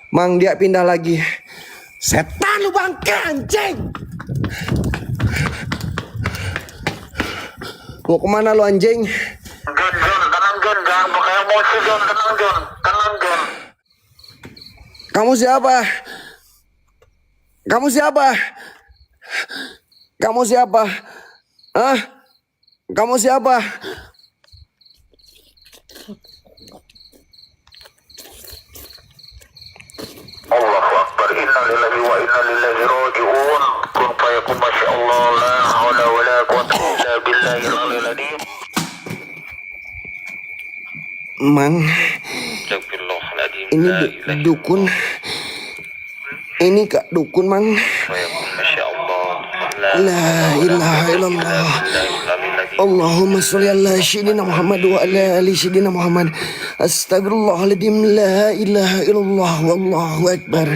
Mang, dia pindah lagi. Setan lu bangke anjing. Mau kemana lu anjing? Jon, tenang Jon, jangan pakai emosi Jon, tenang Jon. Kamu siapa? Kamu siapa? Kamu siapa? Hah? Kamu siapa? Allahu Akbar, inna lillahi wa inna ilaihi raji'un. Kun fayakun, masya Allah, la hawla wa la quwwata illa billahil aliyil azim. Mang, Astagfirullahaladzim. ini dukun. Ini Kak dukun, Mang. Fayakun, masya Allah, La ilaha illallah. Allahumma sholli ala sayyidina Muhammad wa ala ali sayyidina Muhammad. Astagfirullahaladzim. La ilaha illallah. Wallahu akbar.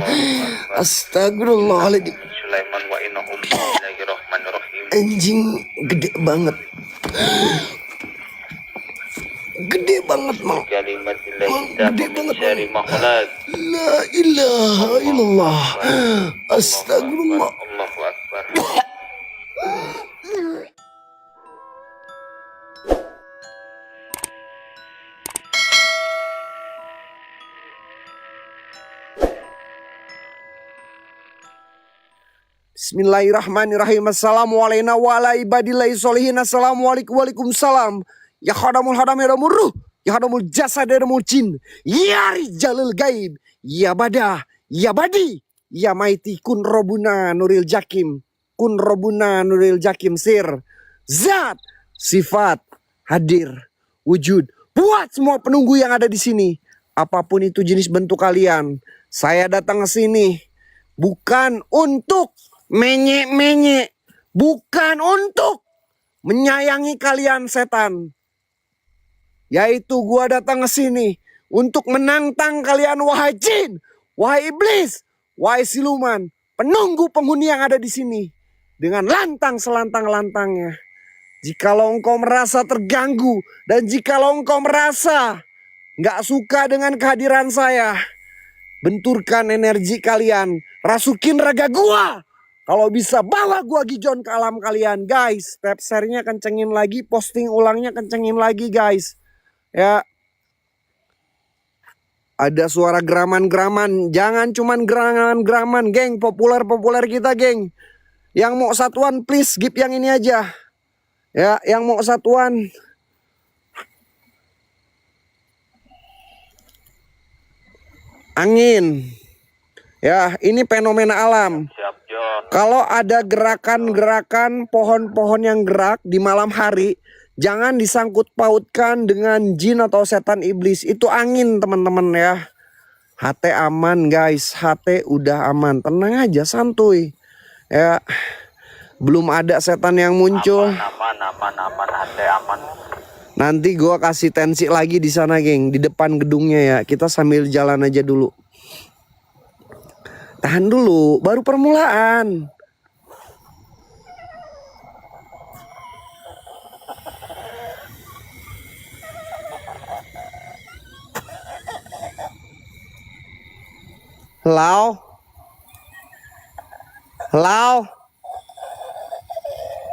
Astagfirullahaladzim. Sulaiman wa innahu bismillahirrahmanirrahim. Anjing gede banget. Gede banget, Mang. Kalimatillahi Gede min banget, syarri ma khalaq. La ilaha illallah. Astagfirullah. Allahu Akbar. Bismillahirrahmanirrahim. Assalamualaikum warahmatullahi wabarakatuh. Assalamualaikum waalaikumsalam. Ya khadamul hadam ya damur ruh. Ya khadamul jasad ya damul jin. Ya rijalul gaib. Ya badah. Ya badi. Ya maiti kun robuna nuril jakim. Kun robuna nuril jakim sir. Zat. Sifat. Hadir. Wujud. Buat semua penunggu yang ada di sini. Apapun itu jenis bentuk kalian. Saya datang ke sini. Bukan untuk menye-menye. Bukan untuk menyayangi kalian setan. Yaitu gua datang ke sini untuk menantang kalian wahai jin, wahai iblis, wahai siluman, penunggu penghuni yang ada di sini. Dengan lantang selantang-lantangnya. Jikalau engkau merasa terganggu dan jikalau engkau merasa gak suka dengan kehadiran saya, benturkan energi kalian, rasukin raga gua. Kalau bisa bawa gua Gijon ke alam kalian, guys. Step share-nya kencengin lagi, posting ulangnya kencengin lagi, guys. Ya. Ada suara geraman-geraman, jangan cuman geraman-geraman, geng. Populer-populer kita, geng. Yang mau satuan please skip yang ini aja. Ya, yang mau satuan angin. Ya, ini fenomena alam. Siap Jon. Kalau ada gerakan-gerakan pohon-pohon yang gerak di malam hari, jangan disangkut pautkan dengan jin atau setan iblis. Itu angin, teman-teman ya. HT aman, guys. HT udah aman. Tenang aja, santuy. Ya. Belum ada setan yang muncul. Aman, hati aman. Nanti gua kasih tensi lagi di sana, geng, di depan gedungnya ya. Kita sambil jalan aja dulu. Tahan dulu, baru permulaan. Lau.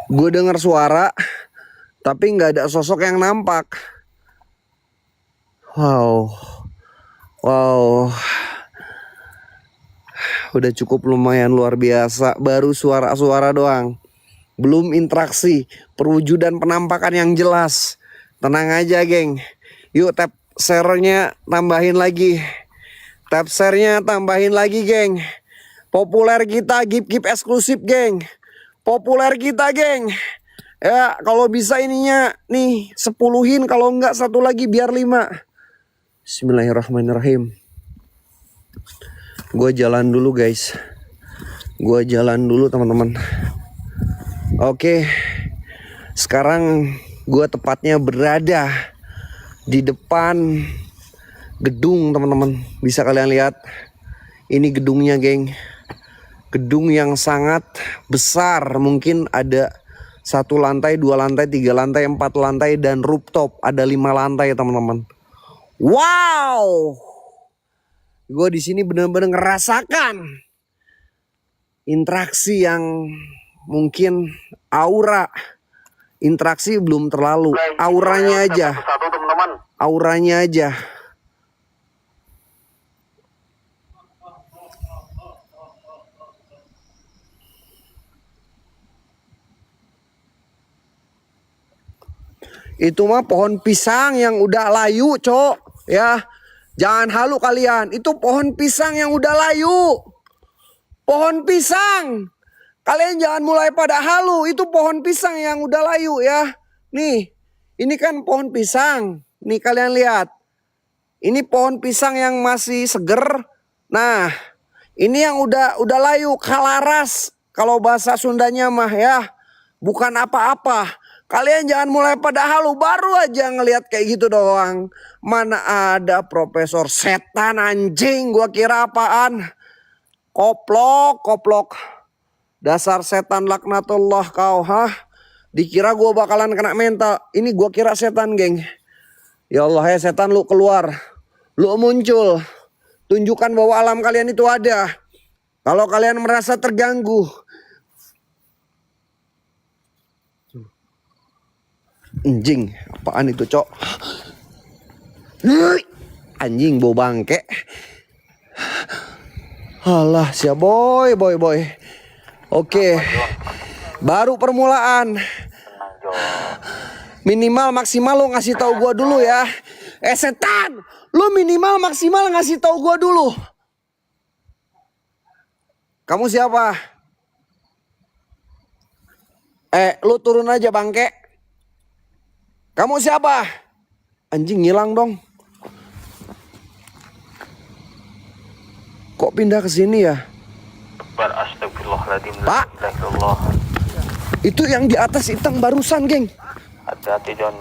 Gue dengar suara, tapi nggak ada sosok yang nampak. Wow. Udah cukup lumayan luar biasa. Baru suara-suara doang. Belum interaksi, perwujudan penampakan yang jelas. Tenang aja, geng. Yuk tap share-nya tambahin lagi. Tap share-nya tambahin lagi, geng. Populer kita gip eksklusif, geng. Populer kita, geng. Ya, kalau bisa ininya nih 10-in, kalau enggak satu lagi biar 5. Bismillahirrahmanirrahim. Gue jalan dulu, guys. Gue jalan dulu, teman-teman. Oke. Sekarang gue tepatnya berada di depan gedung, teman-teman. Bisa kalian lihat. Ini gedungnya, geng. Gedung yang sangat besar. Mungkin ada 1 lantai, 2 lantai, 3 lantai, 4 lantai, dan rooftop. Ada 5 lantai, teman-teman. Wow. Gue di sini bener-bener ngerasakan interaksi yang mungkin aura. Interaksi belum terlalu, auranya aja. Satu teman-teman. Auranya aja. Itu mah pohon pisang yang udah layu, Cok. Ya. Jangan halu kalian. Itu pohon pisang yang udah layu. Pohon pisang. Kalian jangan mulai pada halu. Itu pohon pisang yang udah layu ya. Nih. Ini kan pohon pisang. Nih kalian lihat. Ini pohon pisang yang masih seger. Nah, ini yang udah layu, kalaras. Kalau bahasa Sundanya mah ya. Bukan apa-apa. Kalian jangan mulai pada halu. Baru aja ngelihat kayak gitu doang. Mana ada profesor setan anjing. Gua kira apaan. Koplok. Dasar setan laknatullah kau, hah? Dikira gua bakalan kena mental. Ini gua kira setan, geng. Ya Allah ya setan, lu keluar. Lu muncul. Tunjukkan bahwa alam kalian itu ada. Kalau kalian merasa terganggu. Anjing, apaan itu, Cok? Anjing bau bangke. Alah, siap boy. Oke. Baru permulaan. Minimal maksimal lo ngasih tahu gua dulu ya. Setan, lo minimal maksimal ngasih tahu gua dulu. Kamu siapa? Lo turun aja bangke. Kamu siapa? Anjing ngilang dong. Kok pindah ke sini ya? Astagfirullahaladzim. Pak. Itu yang di atas itang barusan, geng. Hati-hati John.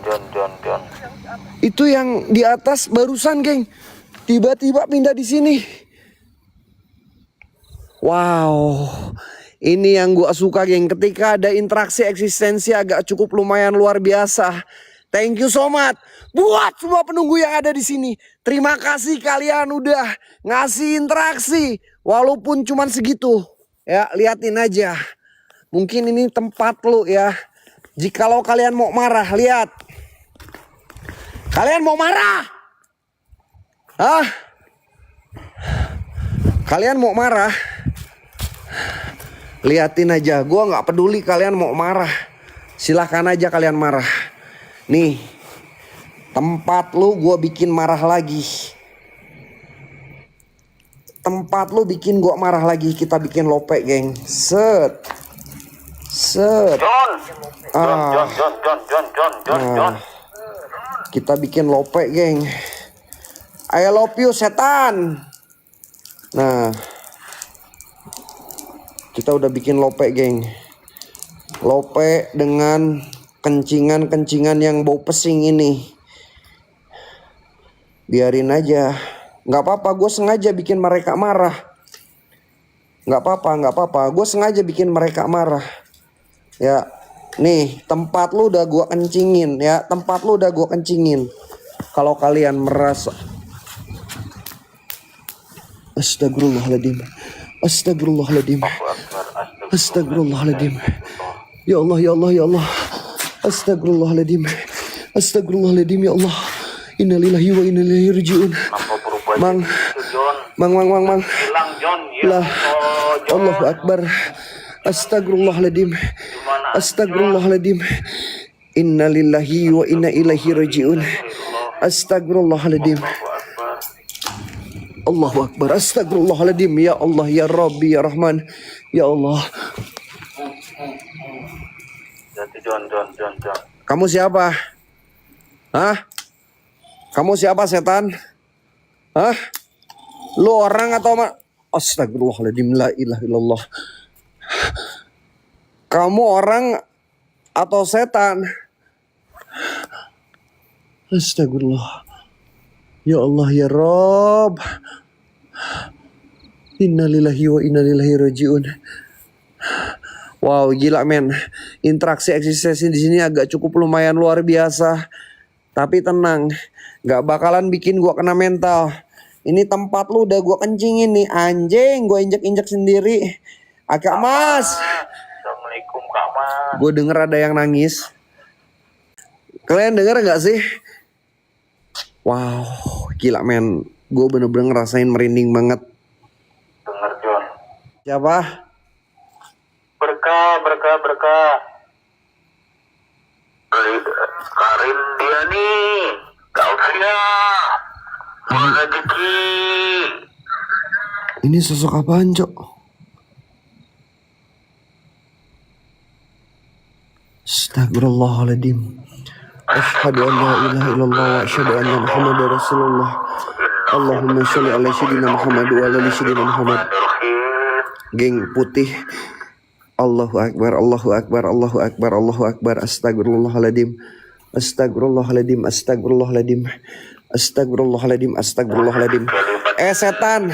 Itu yang di atas barusan, geng. Tiba-tiba pindah di sini. Wow. Ini yang gua suka, geng. Ketika ada interaksi eksistensi agak cukup lumayan luar biasa. Thank you so much buat semua penunggu yang ada di sini. Terima kasih kalian udah ngasih interaksi walaupun cuman segitu. Ya, liatin aja. Mungkin ini tempat lu ya. Jikalau kalian mau marah, lihat. Kalian mau marah? Hah? Kalian mau marah? Liatin aja. Gua nggak peduli kalian mau marah. Silahkan aja kalian marah. Nih. Tempat lu gua bikin marah lagi. Tempat lu bikin gua marah lagi. Kita bikin lope, geng. Set. John. Kita bikin lope, geng. I love you setan. Nah. Kita udah bikin lope, geng. Lope dengan kencingan-kencingan yang bau pesing ini. Biarin aja. Gak apa-apa, gue sengaja bikin mereka marah. Gak apa-apa. Gue sengaja bikin mereka marah. Ya, nih tempat lu udah gue kencingin ya. Tempat lu udah gue kencingin. Kalau kalian merasa Astagfirullahaladzim. Ya Allah. Astagfirullahaladzim ya Allah. Innalillahi wa inna ilaihi rajiun. Mang. Hilang John. Lah. Allahu Akbar. Astagfirullahaladzim. Innalillahi wa inna ilaihi rajiun. Astagfirullahaladzim. Allahu Akbar. Astagfirullahaladzim. Ya Allah, ya Rabbi, ya Rahman. Ya Allah. John. Kamu siapa? Hah? Kamu siapa, setan? Hah? Lu orang atau Astagfirullahaladzim. La ilaha illallah. Kamu orang atau setan? Astagfirullah. Ya Allah, ya Rabb. Innalillahi wa inna ilaihi rajiun. Wow, gila men. Interaksi eksistensi di sini agak cukup lumayan luar biasa. Tapi tenang, gak bakalan bikin gua kena mental. Ini tempat lu udah gua kencingin nih, anjing. Gua injek-injek sendiri. Kak Mas. Assalamualaikum Kak Mas. Gue denger ada yang nangis. Kalian denger gak sih? Wow, gila men. Gue bener-bener ngerasain merinding banget. Dengar John. Siapa? Berkah. Karin dia nih. Gak usah ya. Mulai rezeki. Ini sosok apaan, Cok? Astagfirullahaladzim. Asyhadu an la ilaha illallah wa asyhadu anna Muhammadar Rasulullah. Allahumma sholli ala sayyidina Muhammad wa ala sayyidina Muhammad. Geng putih. Allahu akbar, Allahu akbar, Allahu akbar, Allahu akbar. Astagfirullahaladzim. Astagfirullahaladzim, astagfirullahaladzim. Astagfirullahaladzim, astagfirullahaladzim. Setan.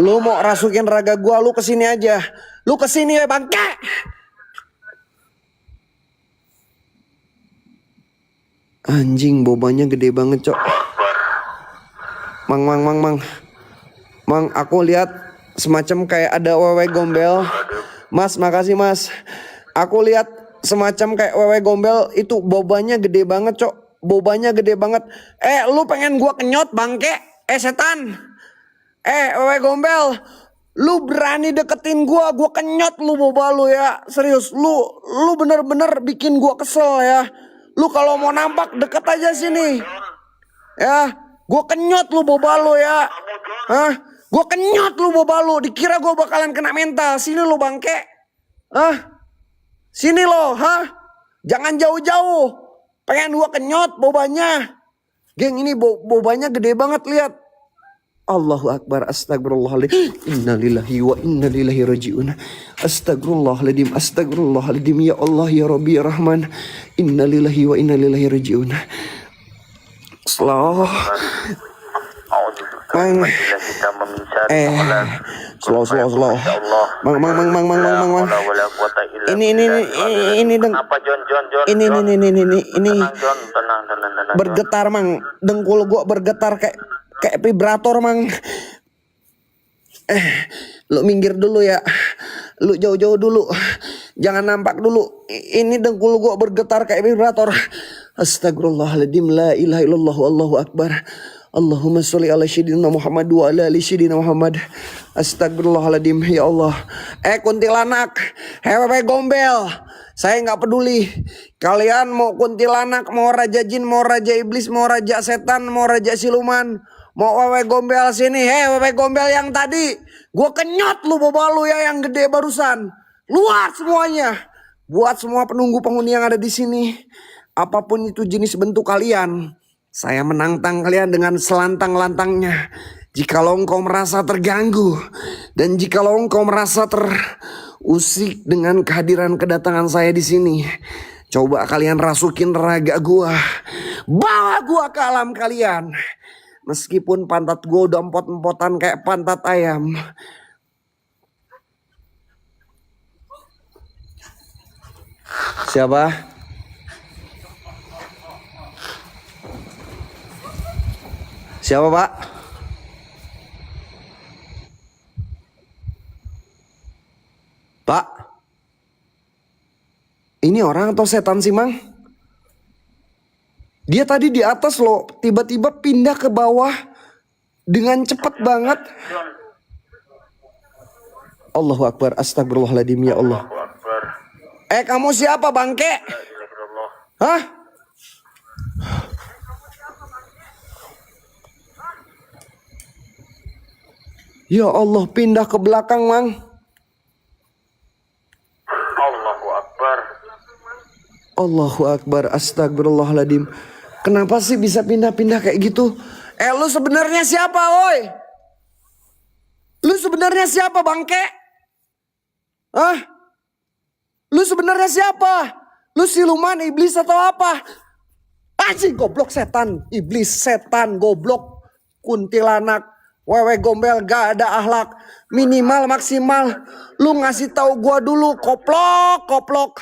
Lu mau rasukin raga gua, lu kesini aja. Lu kesini ya bangke. Anjing, bobanya gede banget, Cok. Mang, aku lihat semacam kayak ada wewe gombel. Mas, makasih Mas. Aku lihat semacam kayak wewe gombel itu bobanya gede banget, Cok. Bobanya gede banget. Lu pengen gua kenyot, bangke? Setan. Wewe gombel. Lu berani deketin gua kenyot lu boba lu ya. Serius, lu bener-bener bikin gua kesel ya. Lu kalau mau nampak deket aja sini. Ya, gua kenyot lu boba lu ya. Hah? Gua kenyot lu boba lu. Dikira gua bakalan kena mental. Sini lu bangke. Hah? Sini lo, hah? Jangan jauh-jauh. Pengen gua kenyot bobanya. Geng, ini bobanya gede banget, lihat. Allahu akbar, astagfirullahaladzim. Innalillahi wa innalillahi raji'un. Astagfirullahaladzim, astagfirullahaladzim. Ya Allah, ya Rabbi, ya Rahman. Innalillahi wa innalillahi raji'un. Slow. Mang. Slow. Mang. Ini deng. Apa John? Ini. Tenang. Bergetar, Mang. Dengkul gua bergetar kayak vibrator, Mang. Lu minggir dulu ya. Lu jauh-jauh dulu. Jangan nampak dulu. Ini dengkul gua bergetar kayak vibrator. Astagfirullahaladzim. La ilaha illallah. Allahu akbar. Allahumma sholli ala sayyidina Muhammad wa ala ali sayyidina Muhammad. Astagfirullahaladzim. Ya Allah. Kuntilanak. Hehehe gombel. Saya nggak peduli. Kalian mau kuntilanak, mau raja jin, mau raja iblis, mau raja setan, mau raja siluman, mau wewe gombel sini. Wewe gombel yang tadi gue kenyot lu boba lu ya, yang gede barusan. Luar semuanya. Buat semua penunggu penghuni yang ada di sini, apapun itu jenis bentuk kalian, saya menantang kalian dengan selantang-lantangnya. Jikalau engkau merasa terganggu dan jikalau engkau merasa terusik dengan kehadiran kedatangan saya di sini, coba kalian rasukin raga gua, bawa gua ke alam kalian. Meskipun pantat gua udah empot-empotan kayak pantat ayam. Siapa? Siapa, Pak? Pak? Ini orang atau setan sih, Mang? Dia tadi di atas loh, tiba-tiba pindah ke bawah dengan cepat banget. Allahu akbar, astagfirullahaladzim, ya Allah. Kamu siapa, bangke? Hah? Ya Allah, pindah ke belakang, Mang. Allahu akbar. Allahu akbar, astagfirullahaladzim. Kenapa sih bisa pindah-pindah kayak gitu? Lu sebenarnya siapa, woi? Lu sebenarnya siapa, bangke? Hah? Lu sebenarnya siapa? Lu siluman, iblis atau apa? Anjing, goblok, setan, iblis, setan, goblok, kuntilanak, wewe gombel, gak ada akhlak. Minimal maksimal lu ngasih tahu gua dulu, koplok.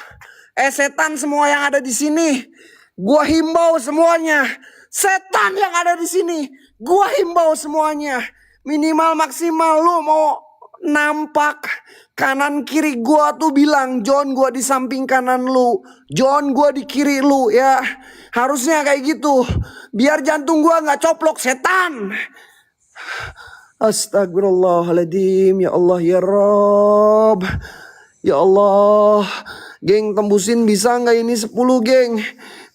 Setan semua yang ada di sini, gua himbau semuanya. Setan yang ada di sini, Gua himbau semuanya, minimal maksimal lu mau nampak kanan kiri gua tuh bilang, John gua di samping kanan lu, John gua di kiri lu ya. Harusnya kayak gitu, biar jantung gua nggak coplok setan. Astagfirullahaladzim, ya Allah ya Rob. Ya Allah, geng tembusin bisa nggak ini 10 geng?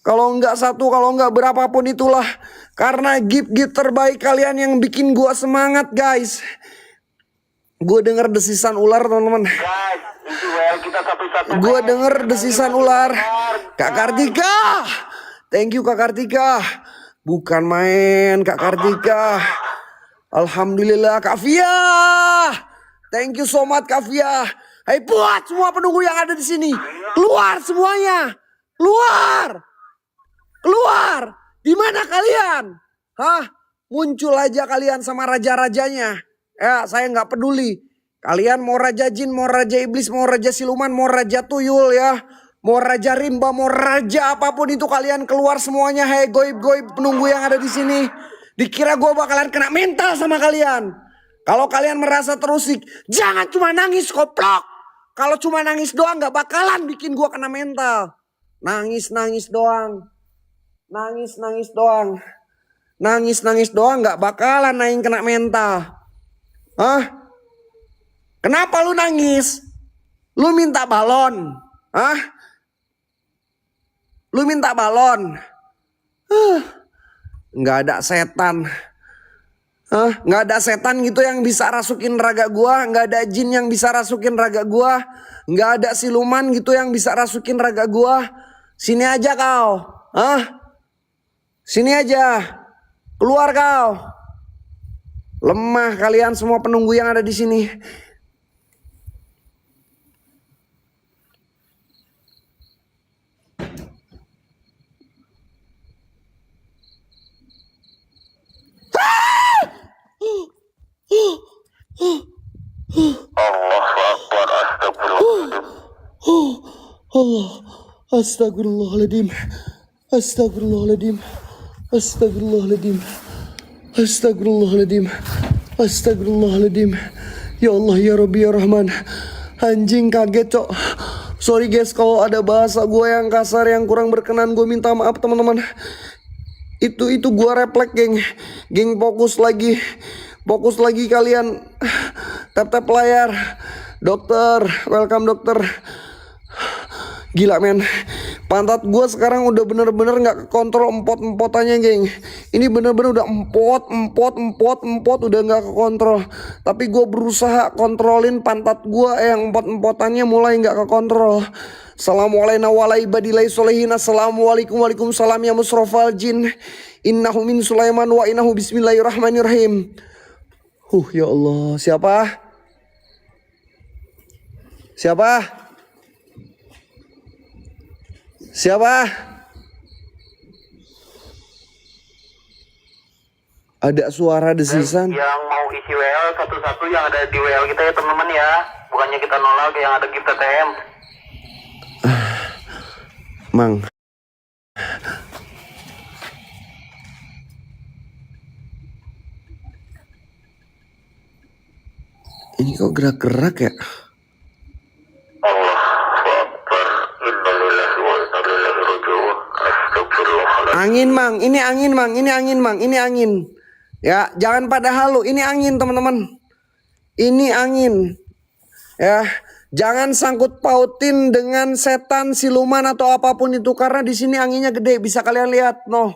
Kalau nggak 1, kalau nggak berapapun itulah. Karena gift-gift terbaik kalian yang bikin gua semangat guys. Gue denger desisan ular teman-teman. Guys, itu well kita satu-satu. Gue denger desisan ular. Kak Kartika, thank you Kak Kartika. Bukan main Kak Kartika. Alhamdulillah Kak Fia. Thank you so much Kak Fia. Hai buat semua penunggu yang ada di sini. Keluar semuanya. Keluar. Keluar. Di mana kalian? Hah? Muncul aja kalian sama raja-rajanya. Ya saya nggak peduli. Kalian mau raja jin, mau raja iblis, mau raja siluman, mau raja tuyul ya. Mau raja rimba, mau raja apapun itu kalian keluar semuanya. Hei goib-goib penunggu yang ada di sini. Dikira gue bakalan kena mental sama kalian. Kalau kalian merasa terusik, jangan cuma nangis koplok. Kalau cuma nangis doang gak bakalan bikin gue kena mental. Nangis-nangis doang. Nangis-nangis doang. Nangis-nangis doang gak bakalan naik kena mental. Hah? Kenapa lu nangis? Lu minta balon? Hah? Lu minta balon? Nggak ada setan. Nggak ada setan gitu yang bisa rasukin raga gua. Nggak ada jin yang bisa rasukin raga gua. Nggak ada siluman gitu yang bisa rasukin raga gua. Sini aja kau. Sini aja. Keluar kau. Lemah kalian semua penunggu yang ada di sini. Allahu Akbar, astagfirullahaladzim. Allah, astagfirullahaladzim. Astagfirullahaladzim. Astagfirullahaladzim. Astagfirullahaladzim. Astagfirullahaladzim. Ya Allah ya Rabbi ya Rahman. Anjing kaget cok. Sorry guys kalau ada bahasa gue yang kasar yang kurang berkenan, gue minta maaf teman-teman. Itu gue refleks geng. Geng fokus lagi. Fokus lagi kalian. Tap-tap layar. Dokter, welcome dokter. Gila men. Pantat gue sekarang udah bener-bener gak kekontrol empot-empotannya geng. Ini bener-bener udah empot udah gak kekontrol. Tapi gue berusaha kontrolin pantat gue yang empot-empotannya mulai gak kekontrol. Assalamualaikum warahmatullahi wabarakatuh. Assalamualaikum waalaikumsalam ya musrofal jin. Innahu min Sulaiman wa innahu bismillahirrahmanirrahim. Ya Allah. Siapa? Siapa? Siapa? Ada suara desisan. Yang mau isi WL satu-satu yang ada di WL kita ya teman-teman ya. Bukannya kita nolak yang ada gift TTM. Mang. Ini kok gerak-gerak ya? Angin mang, ini angin mang, ini angin mang, ini angin. Ya, jangan pada halu, ini angin teman-teman. Ini angin. Ya, jangan sangkut pautin dengan setan, siluman atau apapun itu karena di sini anginnya gede, bisa kalian lihat. Noh.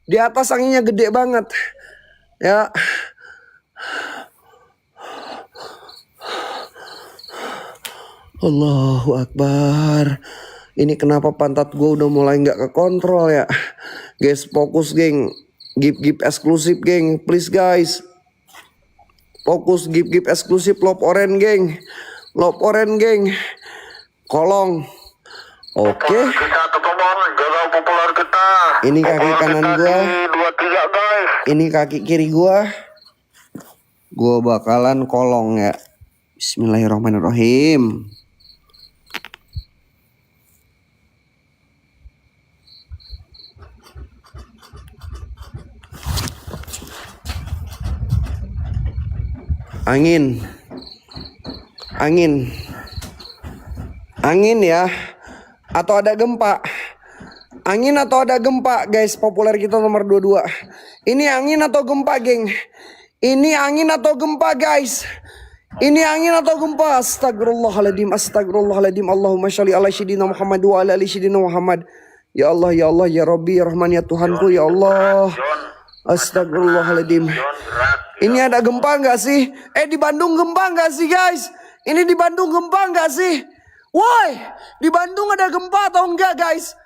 Di atas anginnya gede banget. Ya. Allahu Akbar. Ini kenapa pantat gue udah mulai nggak kekontrol ya. Guys fokus geng. Gift eksklusif geng. Please guys. Fokus gift eksklusif Love Orange geng. Love Orange geng. Kolong. Oke. Ini kaki kanan gue. Ini kaki kiri gue. Gue bakalan kolong ya. Bismillahirrahmanirrahim. Angin. Angin ya. Atau ada gempa. Angin atau ada gempa, guys. Populer kita nomor 22. Ini angin atau gempa, geng? Ini angin atau gempa, guys? Ini angin atau gempa? Astagfirullahaladzim. Allahumma sholli ala sayyidina Muhammad wa ala ali sayyidina Muhammad. Ya Allah, ya Allah, ya Rabbi, ya Rahman, ya Tuhanku, ya Allah. Astagfirullahaladzim. Ini ada gempa nggak sih? Di Bandung gempa nggak sih, guys? Ini di Bandung gempa nggak sih? Woi, di Bandung ada gempa atau enggak, guys?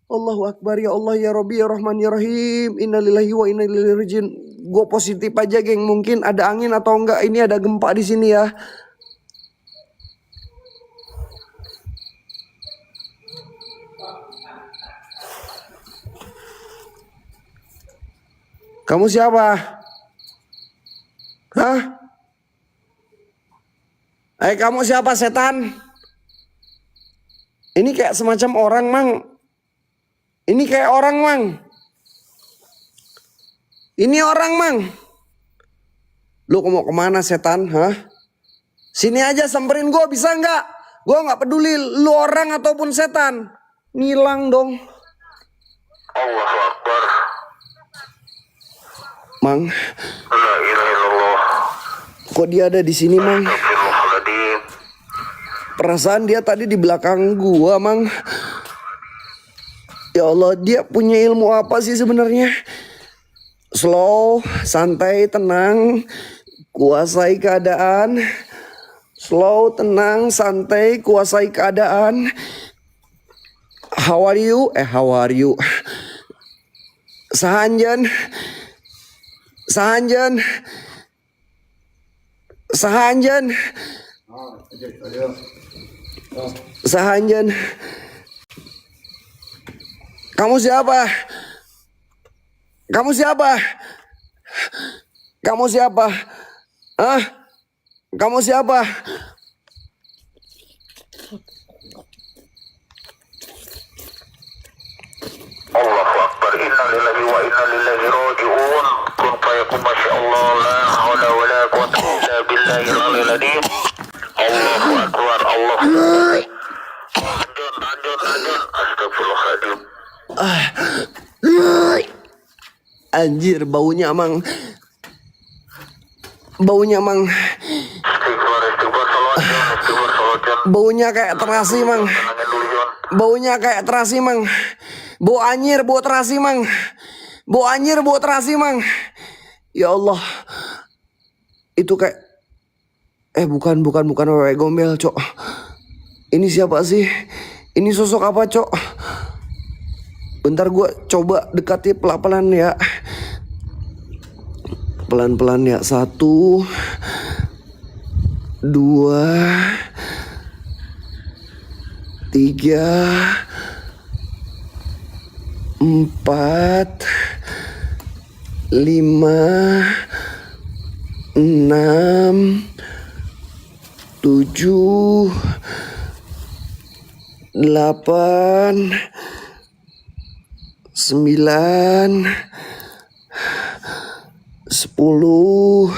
Allahu Akbar, ya Allah, ya Rabbi, ya Rahman, ya Rahim. Innalillahi wa inna ilaihi raji'un. Gue positif aja, geng. Mungkin ada angin atau enggak. Ini ada gempa di sini ya. Kamu siapa? Hah? Kamu siapa, setan? Ini kayak semacam orang, Mang. Ini kayak orang, Mang. Ini orang, Mang. Lu mau kemana, setan? Hah? Sini aja samperin gue, bisa nggak? Gue nggak peduli lu orang ataupun setan. Ngilang dong. Allahu Akbar. Mang. La ilaha illallah. Kok dia ada di sini, Mang? Astagfirullahaladzim. Perasaan dia tadi di belakang gua, Mang. Ya Allah, dia punya ilmu apa sih sebenarnya? Slow, santai, tenang, kuasai keadaan. Slow, tenang, santai, kuasai keadaan. How are you? How are you? Sahanjan. Sahanjan. Sahanjan. Sahanjan. Kamu siapa? Kamu siapa? Kamu siapa? Hah? Kamu siapa? Allahu Akbar. Inna lillahi wa inna ilaihi raji'un. Kun fayakun masyaallah. La hawla wa la quwwata illa billahi al-'aliyyil 'azim. Allahu Akbar. Allahu Akbar. Anjun. Astagfirullahaladzim. Anjir, baunya, Mang. Baunya, Mang. Istighfar, salawat. Baunya kayak terasi, Mang. Baunya kayak terasi, Mang. Bau anjir, bau terasi, Mang. Bau anjir, bau terasi, Mang. Ya Allah. Itu kayak bukan wewe gombel, Cok. Ini siapa sih? Ini sosok apa, Cok? Bentar gue coba dekati pelan-pelan ya. Pelan-pelan ya. 1 2 3 4 5 6 7 8 9 10.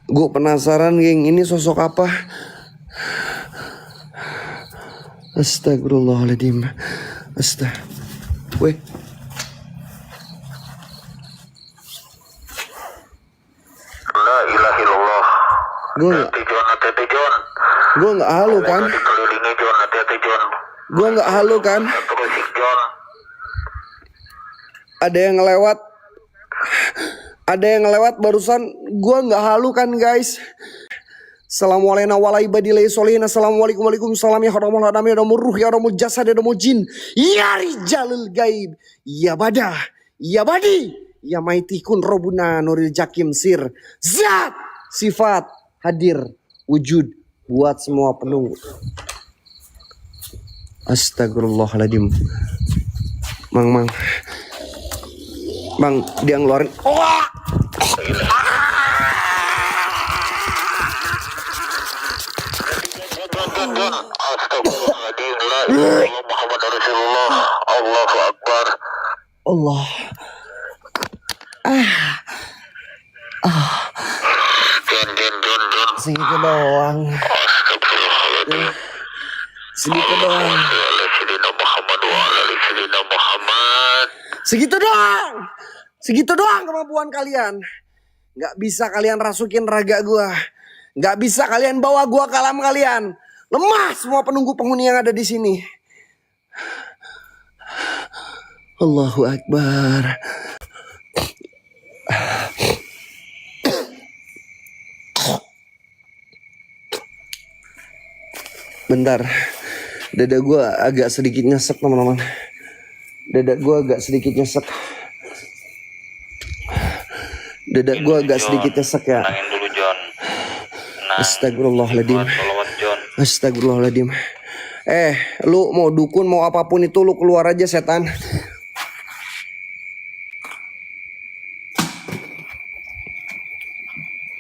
Gue penasaran, geng, ini sosok apa? Astagfirullahaladzim. Weh. La ilaha illallah. Gue nggak halu kan? Dikelilingi, Jon. Hati-hati, Jon. Gue nggak halu kan? Terusik, Jon. Ada yang lewat. Ada yang lewat barusan. Gue nggak halu kan, guys? Assalamualaikum warahmatullahi wabarakatuh. Assalamualaikum waalaikumsalam. Ya haramul hadam, ya haramul ruh, ya haramul jasad, ya haramul jin. Ya rijalul gaib. Ya badah. Ya badi. Ya maitikun robuna nuril jakim sir. Zat. Sifat. Hadir. Wujud. Buat semua penunggu. Astagfirullahaladzim. Mang. Bang, dia ngeluarin. Astagfirullahaladzim. La ilaha illallah Muhammad Rasulullah. Allahu Akbar. Allah. Jon. Segitu doang. Astagfirullahaladzim. Segitu doang. Sayyidina Muhammad wa ala sayyidina Muhammad. Segitu doang. Segitu doang kemampuan kalian. Gak bisa kalian rasukin raga gua. Gak bisa kalian bawa gua ke alam kalian. Lemah semua penunggu penghuni yang ada di sini. Allahu Akbar. Bentar, dada gue agak sedikit nyesek teman-teman. Dada gue agak sedikit nyesek. Dada gue agak sedikit nyesek ya. Tenangin dulu John. Astagfirullahaladzim. Salawat John. Astagfirullahaladzim. Lu mau dukun mau apapun itu lu keluar aja setan.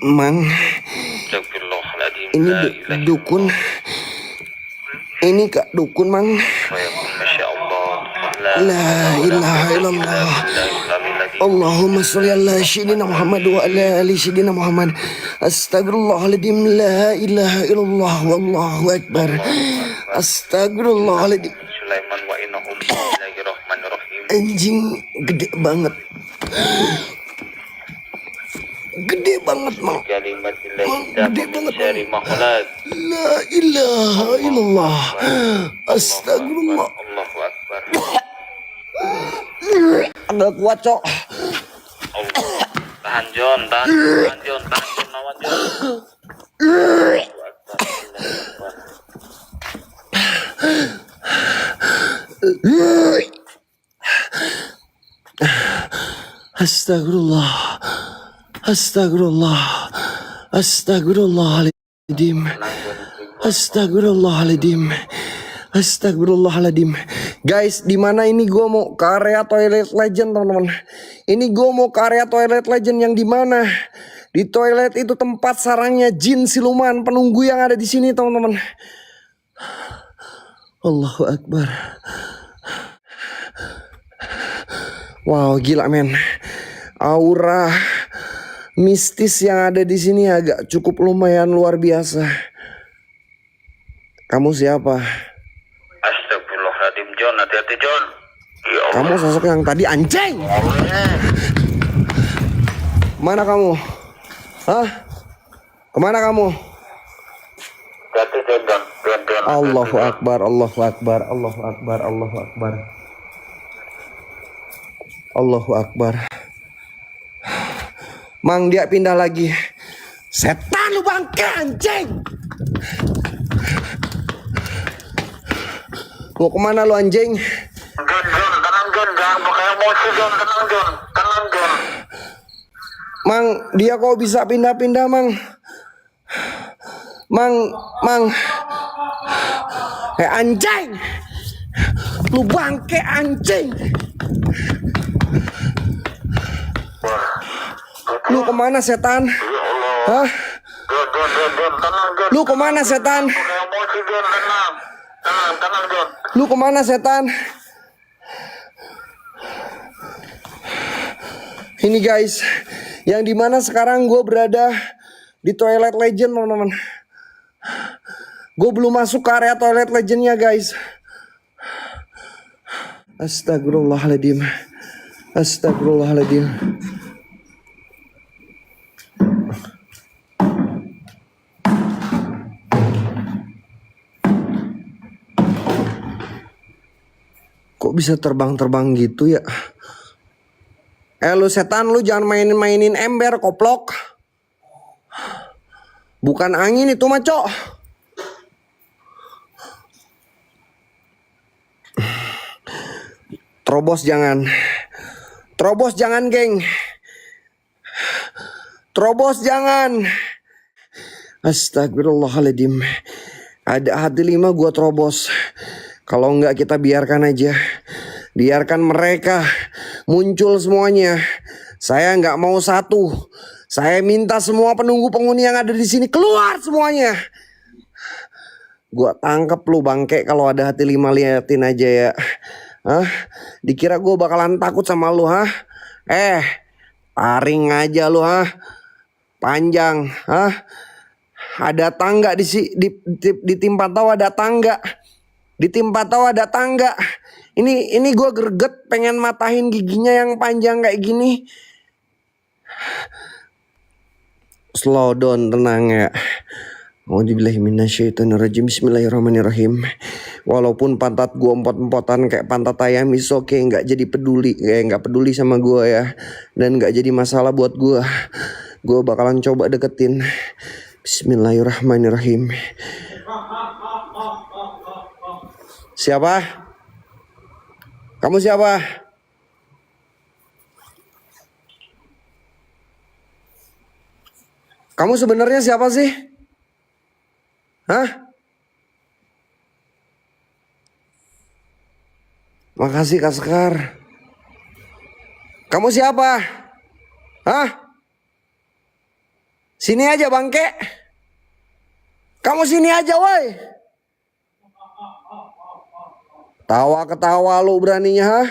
Mang, Astagfirullahaladzim. ini La ilaha dukun. Ini kak dukun mang. Masya Allah. La ilaha illallah. Allahumma sholli ala sayyidina Muhammad wa ala ali sayyidina Muhammad. Astagfirullahaladzim. La ilaha illallah wallahu akbar. Astagfirullahaladzim. Sulaiman wa innahum bismillahirrahmanirrahim. Anjing gede banget. Gede banget mang. Kalimatillah Gede banget dari mang. makhluk. La ilaha illallah. Astagfirullah. Allahu Akbar. Agak kuat cok. Allah. Tahan John, tahan John, lawan John. Allahu Akbar. Astagfirullah. Astagfirullah. Astagfirullahaladzim. Astagfirullahaladzim. Astagfirullahaladzim. Guys, di mana ini gue mau ke area toilet legend teman-teman. Ini gue mau ke area toilet legend yang di mana? Di toilet itu tempat sarangnya jin siluman penunggu yang ada di sini teman-teman. Allahu Akbar. Wow, gila men. Aura mistis yang ada di sini agak cukup lumayan luar biasa. Kamu siapa? Astagfirullahaladzim John, hati-hati John. Ya Allah. Kamu sosok yang tadi anjing. Mana kamu? Hah? Kemana kamu? Hati-hati John. Allahu Akbar, Allahu Akbar, Allahu Akbar, Allahu Akbar. Allahu Akbar. Mang dia pindah lagi. Setan lu bangke anjing. Mau kemana lu anjing? John, tenang John, jangan pakai emosi John, tenang John. Mang, dia kok bisa pindah-pindah mang? Mang. Anjing. Lu bangke anjing. Lu kemana setan? Hah? John, tenang John. Lu kemana setan? Pakai emosi John, tenang John. Lu kemana setan? Ini guys, yang dimana sekarang gue berada di toilet legend teman-teman. Gue belum masuk ke area toilet legendnya guys. Astagfirullahaladzim. Astagfirullahaladzim. Kok bisa terbang-terbang gitu ya? Lu setan, lu jangan mainin ember koplok. Bukan angin itu mah cok. Terobos jangan. Terobos jangan geng. Terobos jangan. Astagfirullahaladzim. Ada hati 5 gua terobos. Kalau enggak kita biarkan aja. Biarkan mereka muncul semuanya. Saya enggak mau satu. Saya minta semua penunggu penghuni yang ada di sini keluar semuanya. Gua tangkep lu bangke kalau ada hati 5 liatin aja ya. Hah? Dikira gue bakalan takut sama lu hah? Taring aja lu hah? Panjang hah? Ada tangga di tempat tahu ada tangga. Di tempat tahu ada tangga. Ini gue greget pengen matahin giginya yang panjang kayak gini. Slow down, tenang ya. Auzubillahiminasyaitonirrajim. Bismillahirrahmanirrahim. Walaupun pantat gue empot-empotan kayak pantat ayam, is oke, nggak jadi peduli, kayak nggak peduli sama gue ya, dan nggak jadi masalah buat gue. Gue bakalan coba deketin. Bismillahirrahmanirrahim. Siapa? Kamu siapa? Kamu sebenarnya siapa sih? Hah? Makasih Kak Sekar. Kamu siapa? Hah? Sini aja bangke. Kamu sini aja woi. Tawa-ketawa lu beraninya, hah?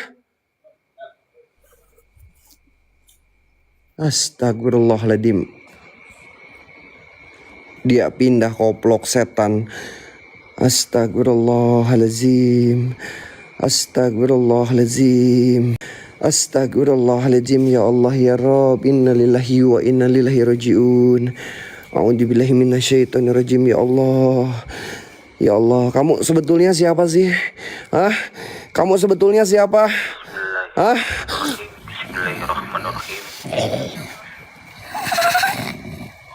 Astagfirullahaladzim. Dia pindah koplok setan. Astagfirullahaladzim. Astagfirullahaladzim. Astagfirullahaladzim. Ya Allah ya Rabb, inna lillahi wa inna ilaihi raji'un. A'udzubillahi minasyaitonirrajim. Ya Allah, ya Allah, kamu sebetulnya siapa sih? Hah? Kamu sebetulnya siapa? Hah? Bismillahirrahmanirrahim.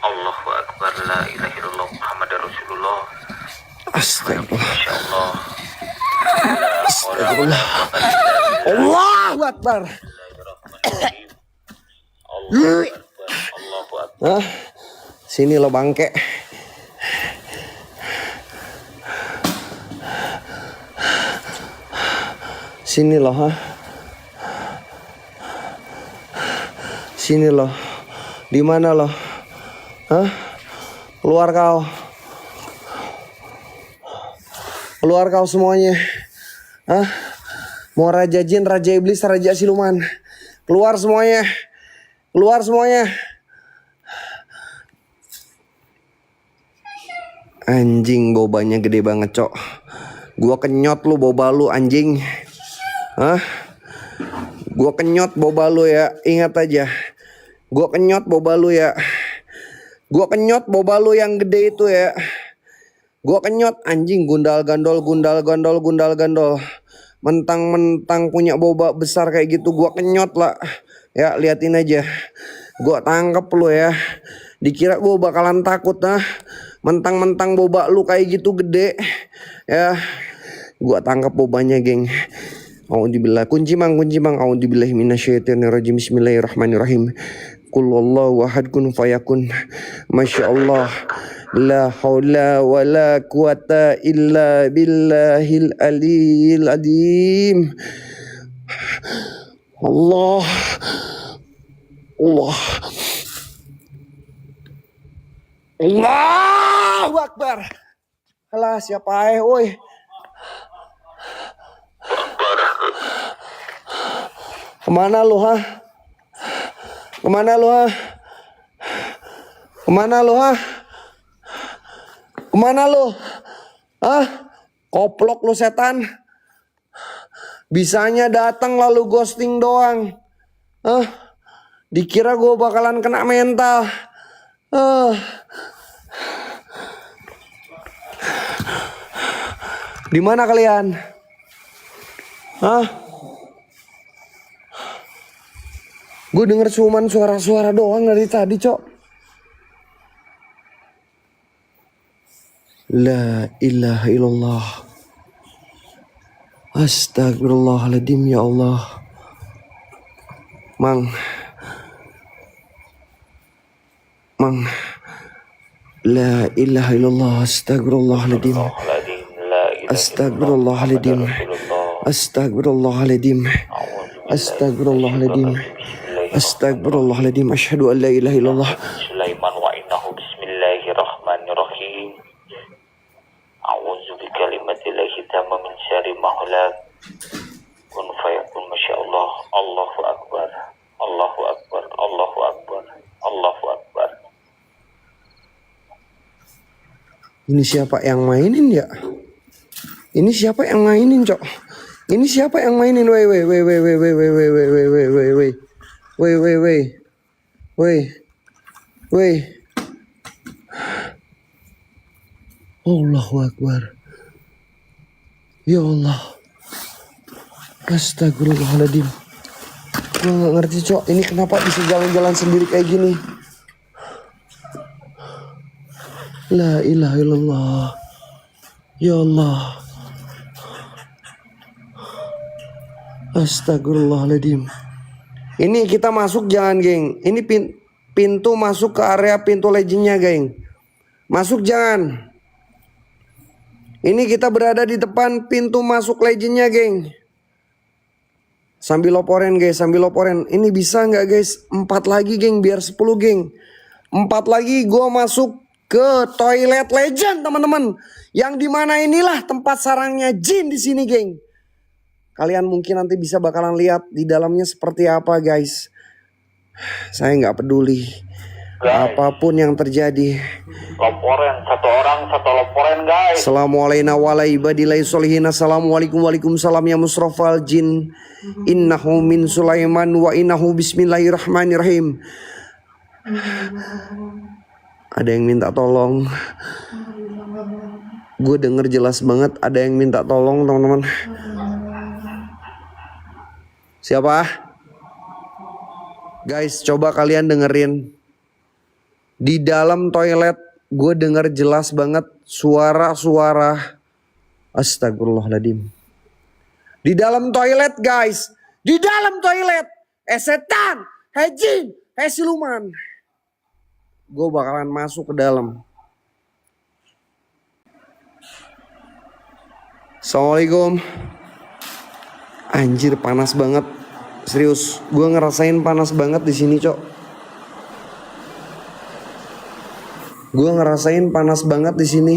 Allahu Akbar, la ilaha illallah Muhammadar Rasulullah. Astagfirullah. Insyaallah. Astagfirullah. Allahu Akbar. Allahu Akbar. Hah? Sini lo bangke. Sini lo, hah? Sini lo. Di mana lo? Hah? Keluar kau. Keluar kau semuanya. Hah? Mau raja jin, raja iblis, raja siluman. Keluar semuanya. Keluar semuanya. Anjing, bobanya gede banget, cok. Gua kenyot lu boba lu, anjing. Hah? Gua kenyot boba lu ya. Ingat aja. Gua kenyot boba lu ya. Gua kenyot boba lu yang gede itu ya. Gua kenyot, anjing, gundal gandol. Mentang-mentang punya boba besar kayak gitu, gua kenyot lah. Ya, liatin aja. Gua tangkep lu ya. Dikira gua bakalan takut, nah. Mentang-mentang boba lu kayak gitu gede. Ya. Gua tangkap bobanya, geng. Auzubillah. Kunci mang. Auzubillahi minasyaitonirrajim. Bismillahirrahmanirrahim. Qul wallahu ahad kun fayakun. Masya Allah. La haula wa la quwata illa billahil aliyil azim. Allah. Allahu Akbar. Alah, siapa woi? Kemana lu, hah? Kemana lu, hah? Kemana lu, hah? Kemana lu? Hah? Koplok lu setan. Bisanya datang lalu ghosting doang. Hah? Dikira gue bakalan kena mental. Di mana kalian? Hah? Gue denger cuman suara-suara doang dari tadi, cok. La ilaha illallah. Astagfirullahaladzim, ya Allah. Mang. La ilaha illallah. Astagfirullahaladzim. Astagfirullahaladzim. Astagfirullahaladzim. Astagfirullahaladzim. Astagfirullahaladzim. Asyhadu an la ilaha illallah. Sulaiman wa innahu bismillahirrahmanirrahim. A'udzu bikalimatillahi tamma min syarri ma khalaq. Kun fayakun, masyaallah. Allahu Akbar. Allahu Akbar. Allahu Akbar. Allahu Akbar. Ini siapa yang mainin ya? Ini siapa yang mainin, Cok? Ini siapa yang mainin? Woi. Allahu Akbar. Ya Allah. Astagfirullahaladzim. Gue gak ngerti, Cok. Ini kenapa bisa jalan-jalan sendiri kayak gini? La ilaha illallah. Ya Allah. Astagfirullahaladzim. Ini kita masuk jangan, geng. Ini pintu masuk ke area pintu legendnya, geng. Masuk jangan. Ini kita berada di depan pintu masuk legendnya, geng. Sambil loporen, guys. Sambil loporen. Ini bisa nggak, guys? 4 lagi, geng. Biar 10, geng. 4 lagi gue masuk ke toilet legend, teman-teman. Yang dimana inilah tempat sarangnya jin di sini, geng. Kalian mungkin nanti bisa bakalan lihat di dalamnya seperti apa, guys. Saya nggak peduli apapun yang terjadi. Loporen, 1 orang 1 loporen, guys. Assalamualaikum waalaikumsalam ya musrofal jin. Innahu min Sulaiman wa innahu bismillahirrahmanirrahim. Ada yang minta tolong. Gue denger jelas banget ada yang minta tolong, teman-teman. Siapa? Guys, coba kalian dengerin. Di dalam toilet gue denger jelas banget suara-suara. Astagfirullahaladzim. Di dalam toilet, guys. Di dalam toilet. Setan, jin, siluman. Gue bakalan masuk ke dalam. Assalamualaikum. Anjir, panas banget. Serius, gue ngerasain panas banget di sini, Cok. Gue ngerasain panas banget di sini.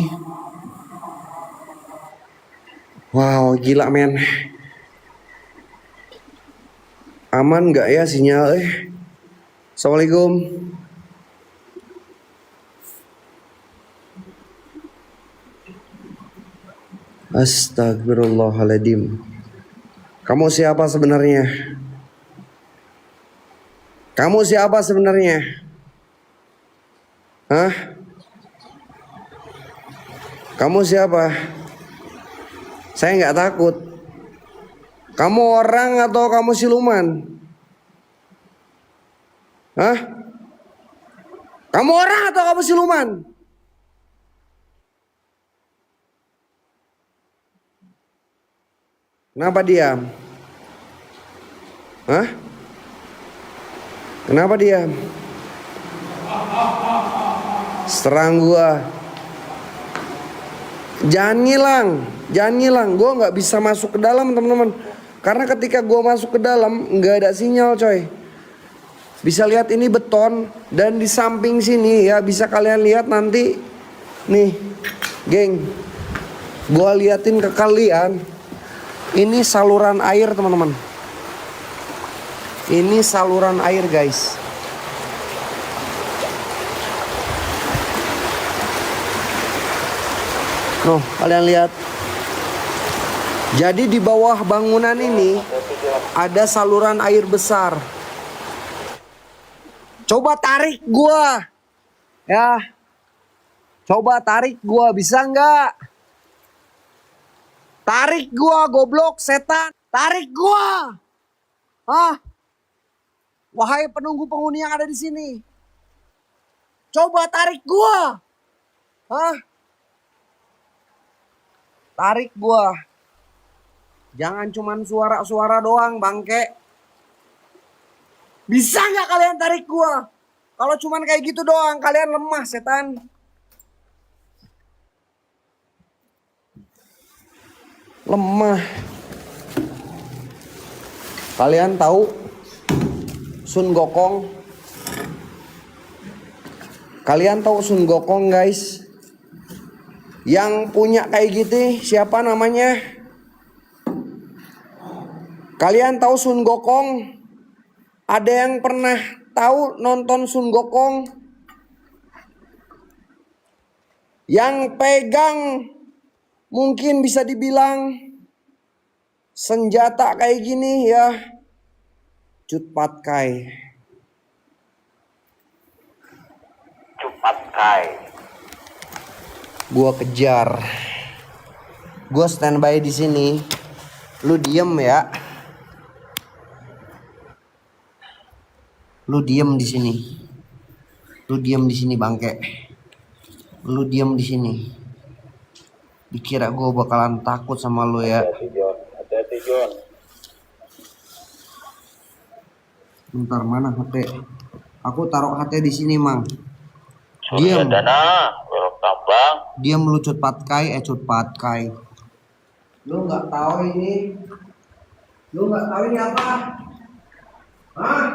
Wow, gila, men. Aman gak ya sinyal? Assalamualaikum. Astagfirullahaladzim. Kamu siapa sebenarnya? Kamu siapa sebenarnya? Hah? Kamu siapa? Saya nggak takut. Kamu orang atau kamu siluman? Hah? Kamu orang atau kamu siluman? Kenapa diam? Hah? Kenapa diam? Serang gua. Jangan ngilang. Gua nggak bisa masuk ke dalam, teman-teman. Karena ketika gua masuk ke dalam nggak ada sinyal, coy. Bisa lihat ini beton dan di samping sini ya bisa kalian lihat nanti. Nih, geng. Gua liatin ke kalian. Ini saluran air, teman-teman. Ini saluran air, guys. Noh, kalian lihat. Jadi di bawah bangunan ini ada saluran air besar. Coba tarik gua. Ya. Coba tarik gua, bisa nggak? Tarik gua, goblok, setan. Tarik gua. Hah? Wahai penunggu penghuni yang ada di sini. Coba tarik gua. Hah? Tarik gua. Jangan cuman suara-suara doang, bangke. Bisa nggak kalian tarik gua? Kalau cuman kayak gitu doang, kalian lemah, setan. Lemah. Kalian tahu Sun Gokong? Kalian tahu Sun Gokong, guys? Yang punya kayak gitu siapa namanya? Kalian tahu Sun Gokong? Ada yang pernah tahu nonton Sun Gokong? Yang pegang mungkin bisa dibilang senjata kayak gini ya, Cut Patkai. Cepat kai. Gua kejar. Gua standby di sini. Lu diem ya. Lu diem di sini. Lu diem di sini bangke. Lu diem di sini. Dikira gua bakalan takut sama lu ya. Hati-hati John, hati-hati John. Bentar, mana HT? Aku taruh HT di sini, Mang. Surya Diam. Dana, belok tambang. Diam lu Cut Patkai, Cut Patkai. Lu nggak tahu ini? Lu nggak tahu ini apa? Hah?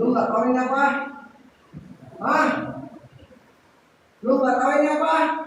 Lu nggak tahu ini apa? Hah? Lu nggak tahu ini apa?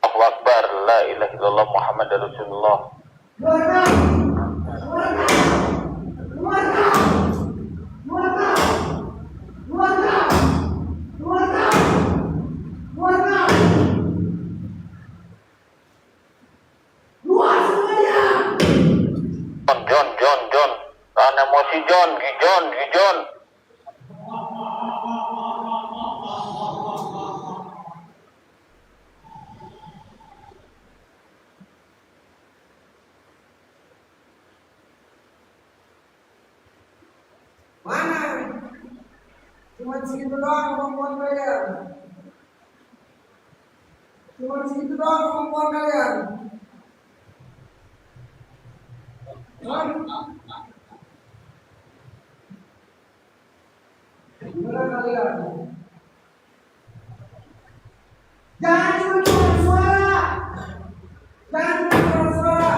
Allahu Akbar, la ilaha illallah Muhammad Rasulullah. John. Tahan emosi John, John. Mana? Cuma segitu doang kemampuan kalian. Cuma segitu doang kemampuan kalian. Hah? Gimana kalian? Jangan cuma keluar suara. Jangan cuma keluar suara.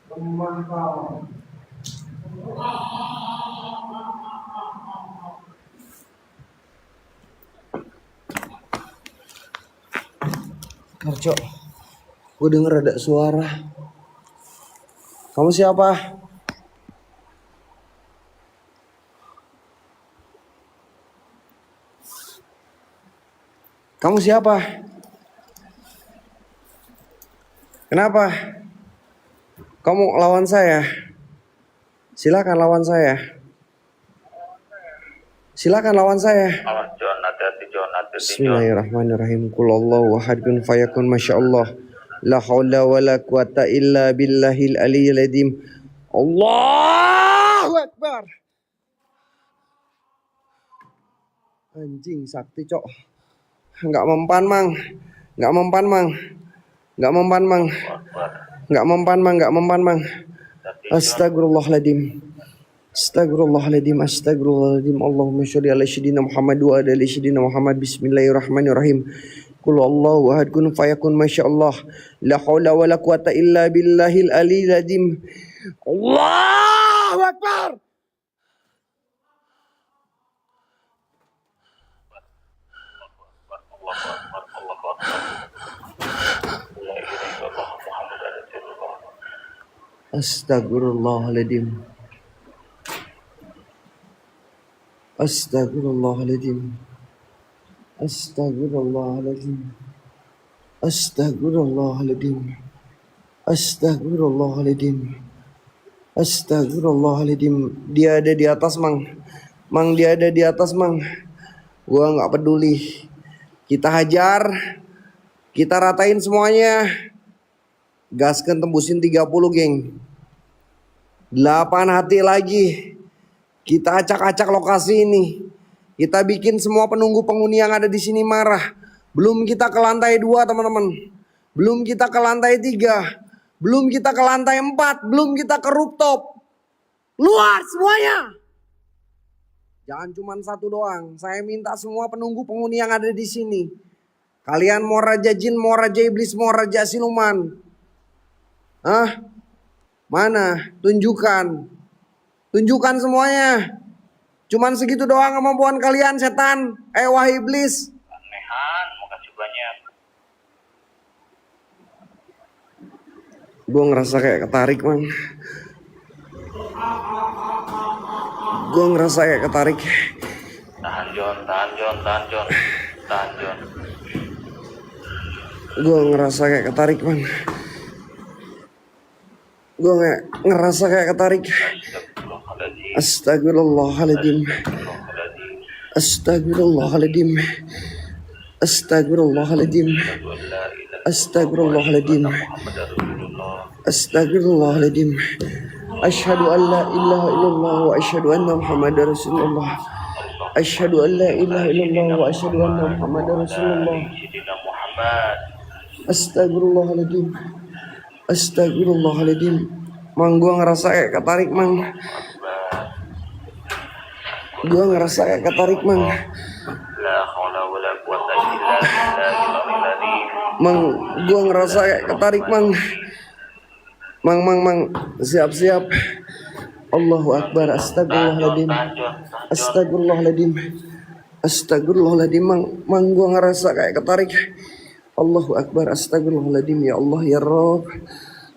Teman kau. Karco, gue denger ada suara. Kamu siapa? Kamu siapa? Kenapa? Kamu lawan saya? Silakan lawan saya. Silakan lawan saya. Awas John, hati-hati John. Bismillahirrahmanirrahim. Qul ahad kun fayakun, masyaallah. La haula wala quwata illa billahil aliyyil azim. Allahu Akbar. Anjing sakti, Cok. Enggak mempan, Mang. Astagfirullahaladzim. Allahumma sholli ala sayyidina Muhammad wa ala ali sayyidina Muhammad. Bismillahirrahmanirrahim. Qul Allahu ahad kun fayakun, masyaallah. La haula wala quwata illa billahil aliyyil azim. Allahu Akbar. Astagfirullahaladzim. Dia ada di atas, Mang. Dia ada di atas, Mang. Gua nggak peduli. Kita hajar. Kita ratain semuanya. Gaskan tembusin 30, geng. 8 hati lagi. Kita acak-acak lokasi ini. Kita bikin semua penunggu penghuni yang ada di sini marah. Belum kita ke lantai 2 teman-teman. Belum kita ke lantai 3. Belum kita ke lantai 4. Belum kita ke rooftop. Luar semuanya. Jangan cuma satu doang. Saya minta semua penunggu penghuni yang ada di sini. Kalian mau raja jin, mau raja iblis, mau raja siluman. Hah? Mana? Tunjukkan. Tunjukkan semuanya. Cuman segitu doang kemampuan kalian setan. Wahai iblis. Anehan, makasih banyak. Gue ngerasa kayak ketarik man. Gue ngerasa kayak ketarik. Tahan John, tahan John, tahan John, tahan John. Gue ngerasa kayak ketarik man. Gue ngerasa kayak ketarik. Astagfirullahaladzim. Astagfirullahaladzim. Astagfirullahaladzim. Astagfirullahaladzim. Astagfirullahaladzim. Asyhadu an la ilaha illallah wa asyhadu anna Muhammadar Rasulullah. Asyhadu an la ilaha illallah wa asyhadu anna Muhammadar Rasulullah. Astagfirullahaladzim. Astagfirullahaladzim. Mang, gua ngerasa kayak ketarik mang. Gua ngerasa kayak ketarik mang. La haula wala quwata illa billahil azim. Mang, gua ngerasa kayak ketarik mang. Mang, siap-siap. Allahu Akbar. Astagfirullahaladzim. Astagfirullahaladzim. Astagfirullahaladzim. Mang, gua ngerasa kayak ketarik. Allahu Akbar. Astagfirullahaladzim. Ya Allah ya Rabb.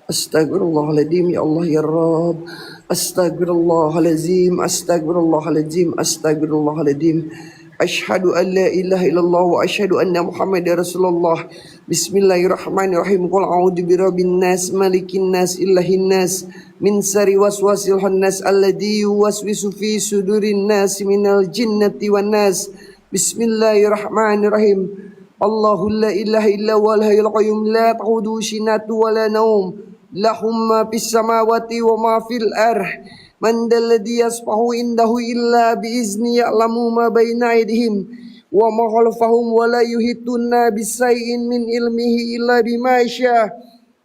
Astagfirullahaladzim. Ya Allah ya Rabb. Astagfirullahaladzim. Astagfirullahaladzim. Astagfirullahaladzim. Asyhadu an la ilaha illallah wa asyhadu anna Muhammadar Rasulullah. Bismillahirrahmanirrahim. Qul a'udzu birabbin nas, malikin nas, ilahin nas, min syarri waswasil khannas alladzi yuwaswisu fi sudurin nas minal jinnati wan nas. Bismillahirrahmanirrahim. Allahu la ilaha illa huwal hayyul qayyum la ta'khudhuhu sinatun wa la naum. Lahum ma fis samawati wa ma fil ardh. Man dalladhi yasfahu indahu illa biizni ya'lamu ma baina aydihim wa ma khalfahum wa la yuhituna bisayyin min ilmihi illa bima syaa.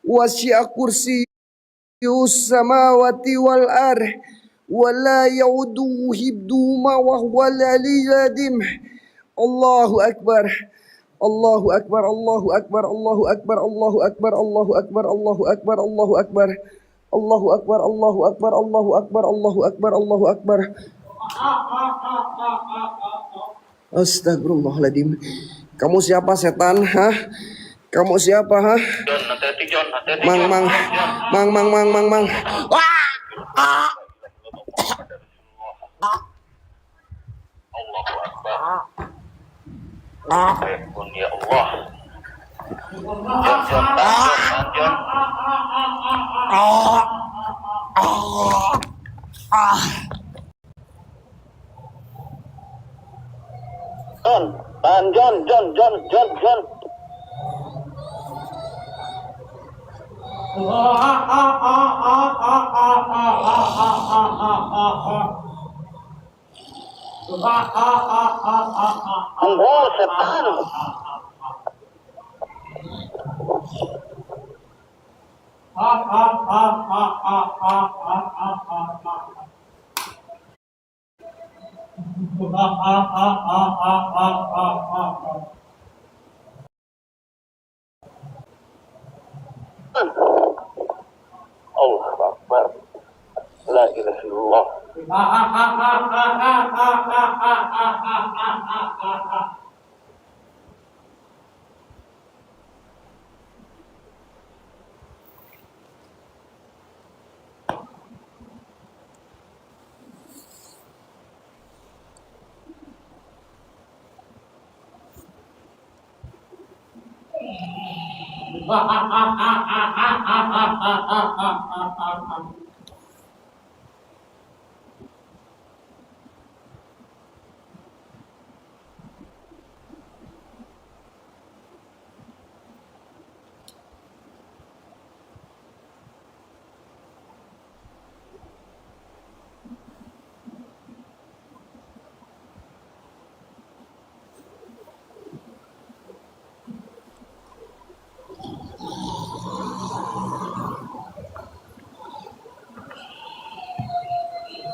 Wasi'a kursiyyus samawati wal ardh wa la ya'uduhu hibduhuma wa huwal aliyyul azim. Allahu akbar. Allahu akbar, Allahu akbar, Allahu akbar, Allahu akbar, Allahu akbar, Allahu akbar, Allahu akbar. Allahu akbar, Allahu akbar, Allahu akbar, Allahu akbar, Allahu akbar. Astagfirullahaladzim. Kamu siapa setan? Hah? Kamu siapa? Hah? John, hati-hati John, hati-hati Mang. Wah! Allahu Akbar. Ampun ya Allah. John, tahan John. Tahan John. Anggol setan. Allahu Akbar. La ilaha illallah.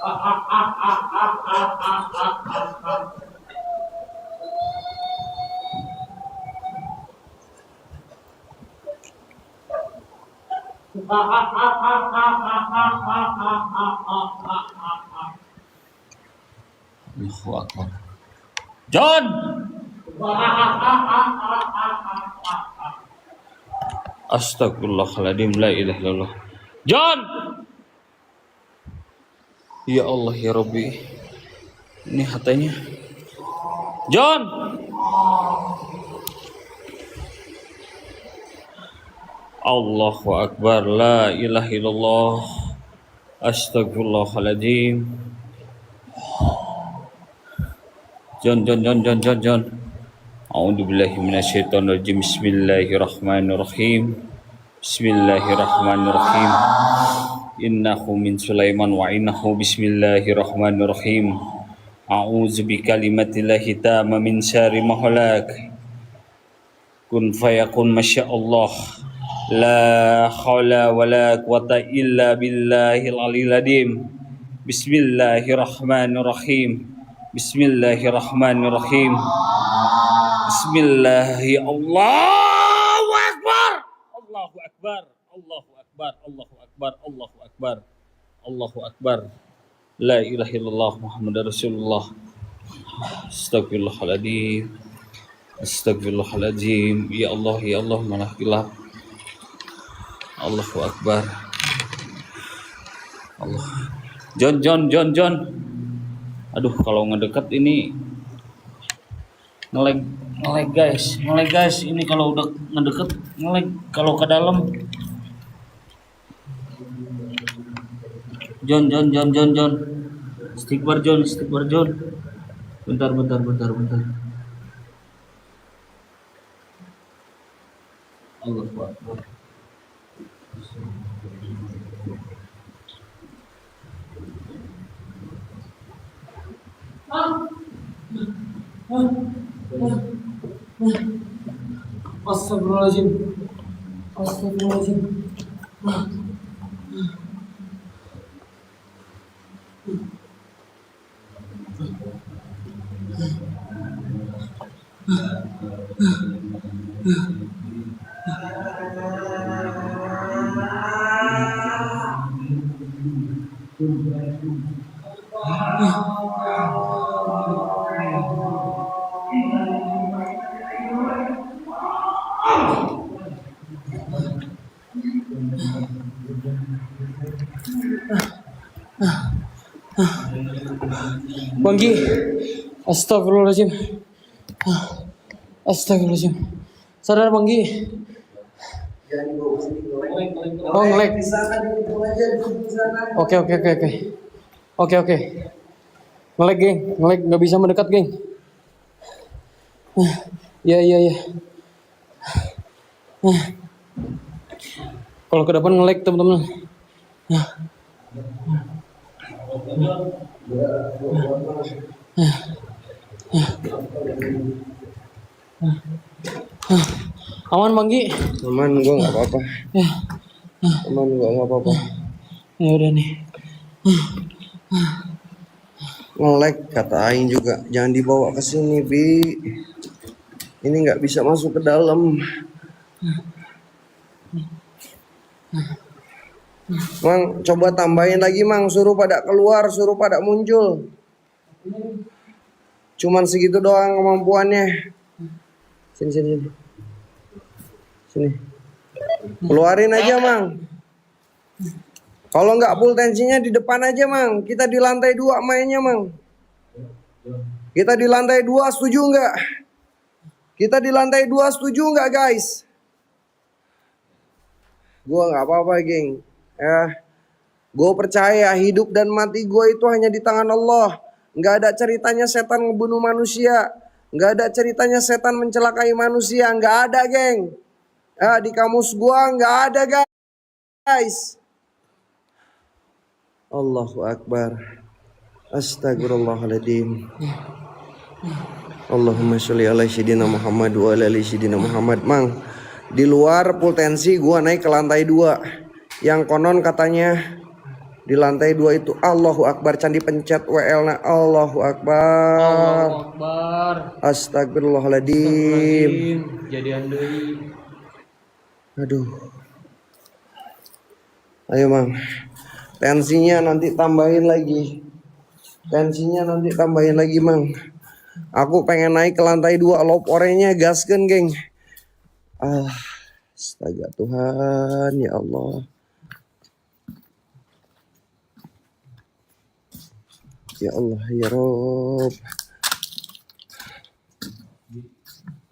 Allahu Akbar. John. Astagfirullahaladzim, la ilaha illallah. John. Ya Allah ya Rabbi. Ini hatanya. John. Allahu Akbar, la ilaha illallah. Astagfirullahaladzim. John. A'udzubillahi minasyaitonirrajim. Bismillahirrahmanirrahim. Bismillahirrahmanirrahim. Innahu min Sulaiman wa innahu bismillahirrahmanirrahim. A'udzu bikalimatillahi tamma min syarri ma khalaq. Kun fayakun masyaallah. La haula wala quwata illa billahil aliyil azim. Bismillahirrahmanirrahim. Bismillahirrahmanirrahim. Bismillahi Allahu Akbar. Allahu Akbar. Allahu Akbar. Allahu Akbar. Allahu Akbar. Allahu Akbar. La ilaha illallah Muhammadar Rasulullah. Astagfirullahaladzim. Astagfirullahaladzim. Ya Allah malah gelap. Allahu Akbar. Allah. John. Aduh, kalau ngedekat ini ngelag guys. Ini kalau udah ngedeket ngelag, kalau ke dalam. John. Istighfar John. Bentar. Allahu Akbar. Astagfirullahaladzim. Banggi. Astagfirullahaladzim. Sadar Banggi. Oh, ngelag. Oke. Ngelag, geng. Nggak bisa mendekat, geng. Iya. Kalau ke depan ngelag, teman-teman. Aman Banggi? Aman, gue nggak apa-apa. Aman, gue nggak apa-apa. Ya udah nih. Nge-lag kata Aing juga, jangan dibawa ke sini, Bi. Ini nggak bisa masuk ke dalam. Mang, coba tambahin lagi, Mang. Suruh pada keluar, suruh pada muncul. Cuman segitu doang kemampuannya. Sini. Keluarin aja, Mang. Kalau nggak full tensinya di depan aja, Mang. Kita di lantai 2 mainnya, Mang. Kita di lantai 2, setuju nggak? Kita di lantai 2, setuju nggak, guys? Gua nggak apa-apa, geng. Gue percaya hidup dan mati gue itu hanya di tangan Allah. Nggak ada ceritanya setan ngebunuh manusia. Nggak ada ceritanya setan mencelakai manusia. Nggak ada, geng. Di kamus gue nggak ada, guys. Allahu Akbar. Astagfirullahaladzim. Allahumma sholli ala sayyidina Muhammad wa ala ali sayyidina Muhammad. Mang, di luar full tensi gue naik ke lantai 2. Yang konon katanya Di lantai 2 itu Allahu Akbar. Candi pencet WL-nya Allahu Akbar. Allahu Akbar. Astagfirullahaladzim. Jadian deui. Aduh. Ayo Mang. Tensinya nanti tambahin lagi. Mang. Aku pengen naik ke lantai 2. Lop orenya gaskeun geng. Astaga Tuhan ya Allah. Ya Allah ya Rob.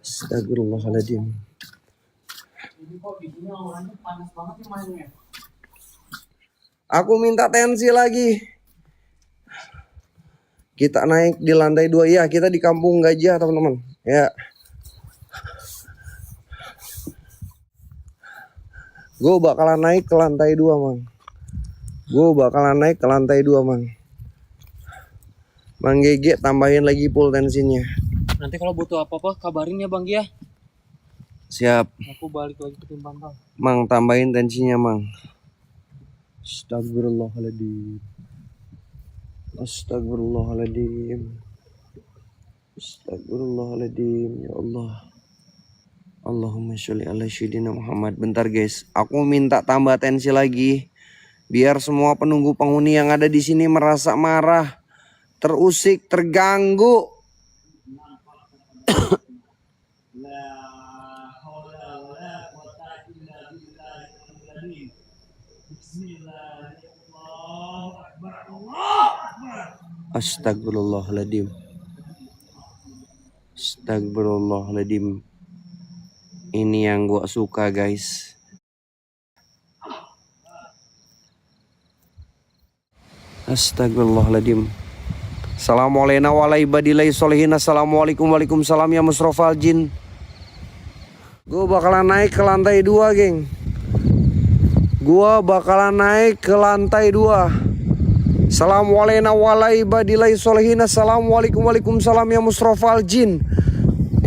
Astagfirullahaladzim. Ini kok di sini auranya panas banget nih mainnya. Aku minta tensi lagi. Kita naik di lantai 2 ya. Kita di Kampung Gajah teman-teman. Ya. Gue bakalan naik ke lantai 2 Mang. Mang Gege tambahin lagi full tensinya. Nanti kalau butuh apa-apa kabarin ya Bang ya. Siap. Aku balik lagi ke tim pantau. Mang tambahin tensinya Mang. Astagfirullahaladzim. Ya Allah. Allahumma sholli ala sayyidina Muhammad. Bentar guys, aku minta tambah tensi lagi. Biar semua penunggu penghuni yang ada di sini merasa marah, terusik, terganggu. Astagfirullahaladzim. Ini yang gua suka guys. Astagfirullahaladzim. Assalamualaikum warahmatullahi wabarakatuh. Assalamualaikum waalaikumsalam ya Musrofal Jin. Gua bakalan naik ke lantai 2 geng. Assalamualaikum warahmatullahi wabarakatuh. Assalamualaikum waalaikumsalam ya Musrofal Jin.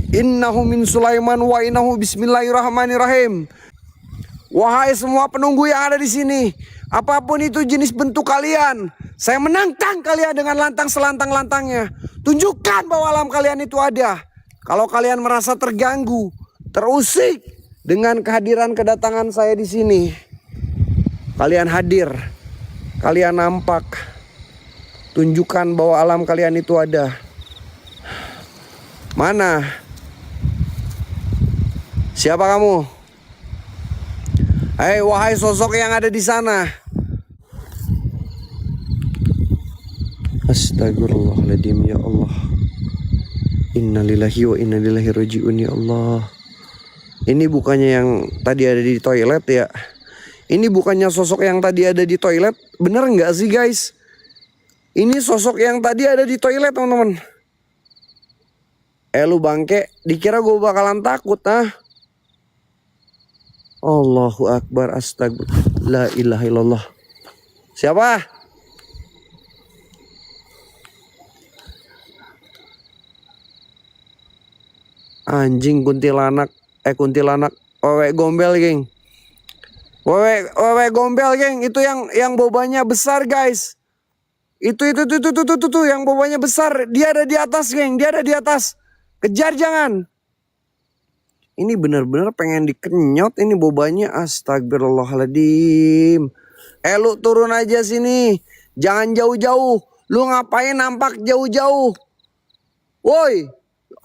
Innahu min Sulaiman wa innahu bismillahirrahmanirrahim. Wahai semua penunggu yang ada di sini, apapun itu jenis bentuk kalian, saya menantang kalian dengan lantang selantang-lantangnya. Tunjukkan bahwa alam kalian itu ada. Kalau kalian merasa terganggu, terusik dengan kehadiran kedatangan saya di sini, kalian hadir, kalian nampak. Tunjukkan bahwa alam kalian itu ada. Mana? Siapa kamu? Hei, wahai sosok yang ada di sana. Astagfirullahaladzim ya Allah. Innalillahi wa inna ilaihi rajiun ya Allah. Ini bukannya yang tadi ada di toilet ya? Ini bukannya sosok yang tadi ada di toilet? Bener nggak sih guys? Ini sosok yang tadi ada di toilet teman-teman. Lu bangke, dikira gue bakalan takut Allahu Akbar, astagfirullah, la ilaha illallah. Siapa? Anjing kuntilanak, wewe gombel geng. Wewe gombel geng, itu yang bobanya besar guys. Itu yang bobanya besar, dia ada di atas geng, dia ada di atas. Kejar jangan. Ini bener-bener pengen dikenyot ini bobanya. Astagfirullahaladzim. Lu turun aja sini. Jangan jauh-jauh. Lu ngapain nampak jauh-jauh? Woi,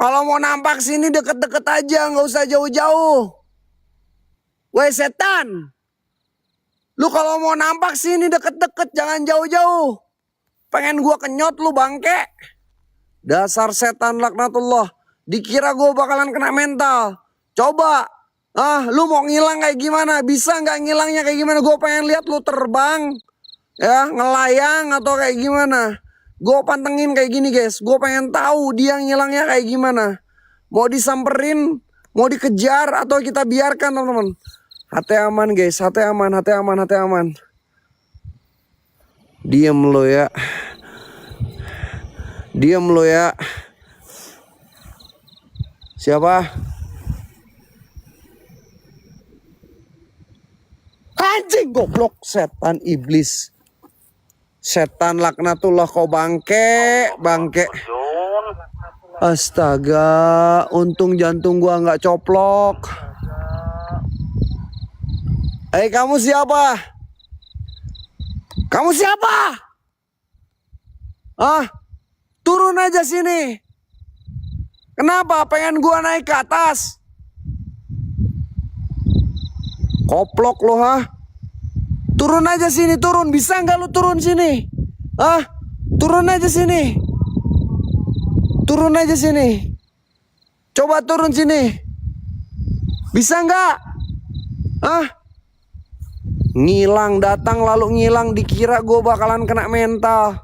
kalau mau nampak sini deket-deket aja, nggak usah jauh-jauh. Woi setan. Lu kalau mau nampak sini deket-deket, jangan jauh-jauh. Pengen gua kenyot lu bangke. Dasar setan laknatullah. Dikira gua bakalan kena mental. Coba, lu mau ngilang kayak gimana? Bisa nggak ngilangnya kayak gimana? Gue pengen lihat lu terbang, ya ngelayang atau kayak gimana? Gue pantengin kayak gini guys. Gue pengen tahu dia ngilangnya kayak gimana. Mau disamperin, mau dikejar atau kita biarkan teman-teman? Hati aman guys, hati aman. Diam lo ya. Siapa? Anjing goblok, setan iblis. Setan laknatullah kau bangke, bangke. Jun. Astaga, untung jantung gua nggak coplok. Kamu siapa? Kamu siapa? Turun aja sini. Kenapa? Pengen gua naik ke atas? Koplok lo, Turun aja sini, turun. Bisa nggak lu turun sini? Turun aja sini. Turun aja sini. Coba turun sini. Bisa nggak? Ngilang, datang lalu ngilang. Dikira gue bakalan kena mental.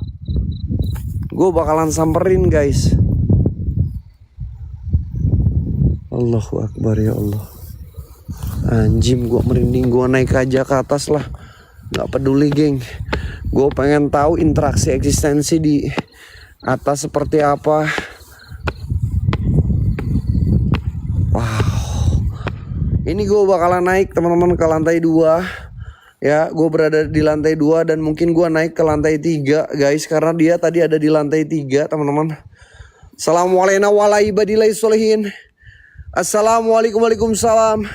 Gue bakalan samperin, guys. Allahu Akbar, ya Allah. Anjim, gue merinding. Gue naik aja ke atas lah. Gak peduli, geng. Gue pengen tahu interaksi eksistensi di atas seperti apa. Wow. Ini gue bakalan naik, teman-teman, ke lantai 2. Ya, gue berada di lantai 2 dan mungkin gue naik ke lantai 3, guys. Karena dia tadi ada di lantai 3, teman-teman. Assalamualaikum warahmatullahi wabarakatuh. Assalamualaikum, waalaikumsalam.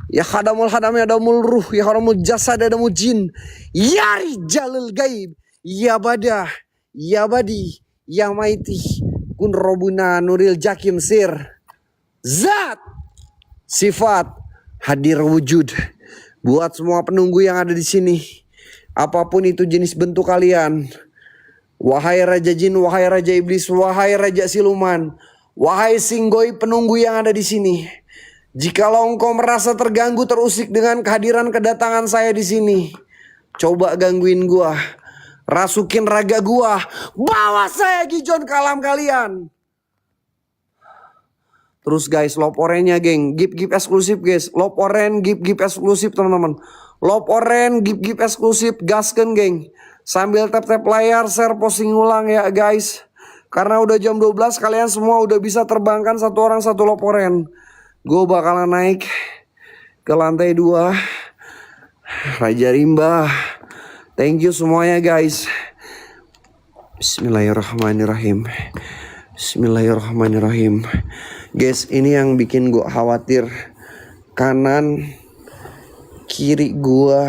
Ya khadamul hadam, ya damul ruh, ya haramul jasad, ya damul jin. Ya rijalul gaib, ya badah, ya badi, ya maiti. Kun robuna nuril jakim sir. Zat, sifat, hadir wujud. Buat semua penunggu yang ada di sini, apapun itu jenis bentuk kalian. Wahai raja jin, wahai raja iblis, wahai raja siluman, wahai singgoi penunggu yang ada di sini. Jikalau engkau merasa terganggu, terusik dengan kehadiran kedatangan saya di sini, coba gangguin gua, rasukin raga gua, bawa saya Gijon ke alam kalian. Terus guys, love orange-nya geng, gift eksklusif guys, love orange, gift eksklusif teman-teman, love orange, gift eksklusif, gasken geng. Sambil tap-tap layar, share, posting ulang ya guys. Karena udah jam 12, kalian semua udah bisa terbangkan satu orang satu love orange. Gue bakalan naik ke lantai 2 Raja Rimba. Thank you semuanya guys. Bismillahirrahmanirrahim. Bismillahirrahmanirrahim. Guys, ini yang bikin gue khawatir. Kanan kiri gue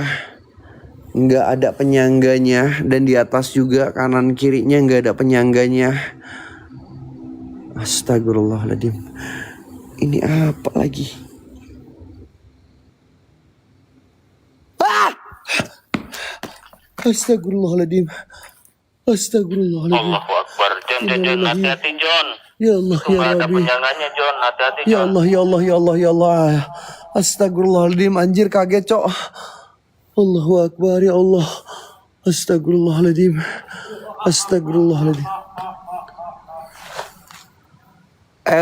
nggak ada penyangganya, dan di atas juga kanan kirinya nggak ada penyangganya. Astagfirullahaladzim. Ini apa lagi? Astagfirullahaladzim. Astagfirullahaladzim. Allahu Akbar. Jon, hati-hati Jon. Ya Allah, ya Ada Rabbi. penjaganya Jon, hati-hati Ya Jon. Allah, ya Allah, ya Allah, ya Allah. Astagfirullahaladzim. Anjir, kaget cok. Allahu Akbar, ya Allah. Astagfirullahaladzim. Astagfirullahaladzim.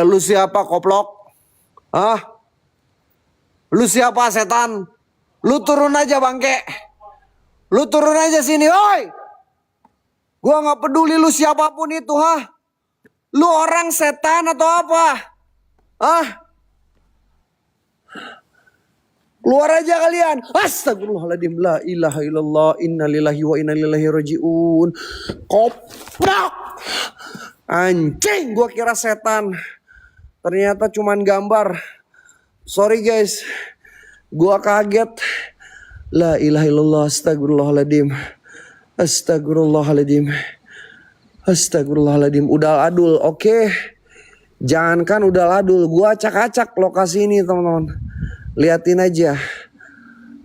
Lu siapa koplok? Lu siapa setan? Lu turun aja bangke. Lu turun aja sini, oi. Gua gak peduli lu siapapun itu, Lu orang setan atau apa? Keluar aja kalian. Astagfirullahaladzim. La ilaha illallah. Innalillahi wa inna ilaihi rajiun. Koplok. Anjing, gua kira setan. Ternyata cuman gambar. Sorry guys, gua kaget. La ilaha illallah. Astagfirullahaladzim. Astagfirullahaladzim. Astagfirullahaladzim. Udah adul, oke. Jangankan udah adul, gua acak-acak lokasi ini teman-teman. Liatin aja.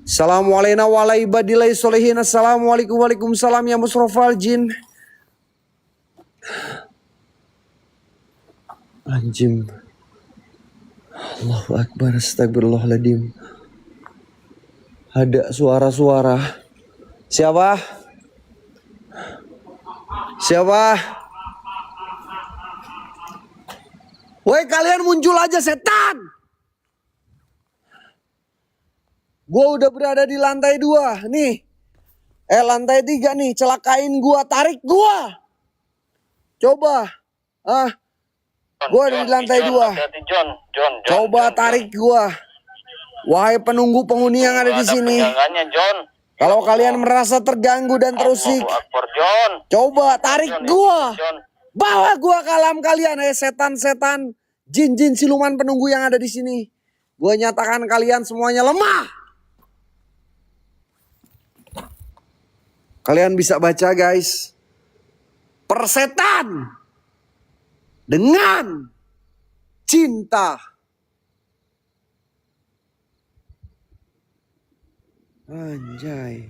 Assalamualaikum warahmatullahi wabarakatuh. Assalamualaikum, waalaikumsalam ya musrofal jin. Anjim. Allahu Akbar, astagfirullahaladzim. Ada suara-suara. Siapa? Siapa? Woi, kalian muncul aja setan. Gua udah berada di lantai 2 nih. Lantai 3 nih, celakain gua, tarik gua. Coba. Gua ada di lantai 2. Jon. Coba tarik gua. Wahai penunggu penghuni yang ada di sini. Ada penjaganya Jon. Kalau kalian merasa terganggu dan terusik, Allahu Akbar, John. coba tarik John, gua. John. Bawa gua ke alam kalian, setan-setan, jin-jin siluman penunggu yang ada di sini. Gua nyatakan kalian semuanya lemah. Kalian bisa baca, guys. Persetan dengan cinta. Anjay.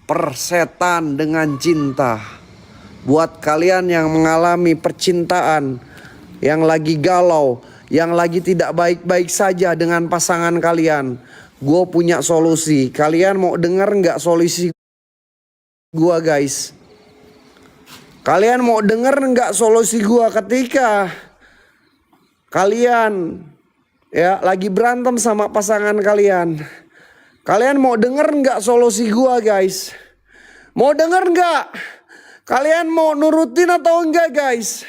Persetan dengan cinta. Buat kalian yang mengalami percintaan, yang lagi galau, yang lagi tidak baik-baik saja dengan pasangan kalian, gue punya solusi. Kalian mau denger nggak solusi gue, guys? Kalian mau denger nggak solusi gue ketika kalian ya lagi berantem sama pasangan kalian? Kalian mau denger nggak solusi gua, guys? Mau denger nggak? Kalian mau nurutin atau enggak, guys?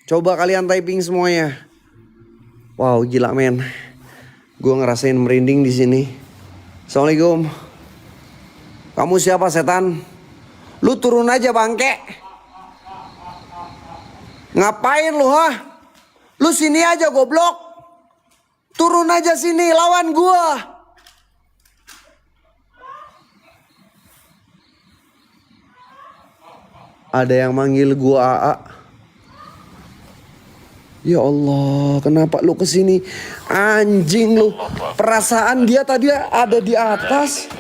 Coba kalian typing semuanya. Wow, gila men. Gua ngerasain merinding di sini. Assalamualaikum. Kamu siapa, setan? Lu turun aja, bangke. Ngapain lu, ha? Lu sini aja, goblok. Turun aja sini, lawan gua. Ada yang manggil gua AA. Ya Allah, kenapa lu kesini? Anjing lu. Perasaan dia tadi ada di atas.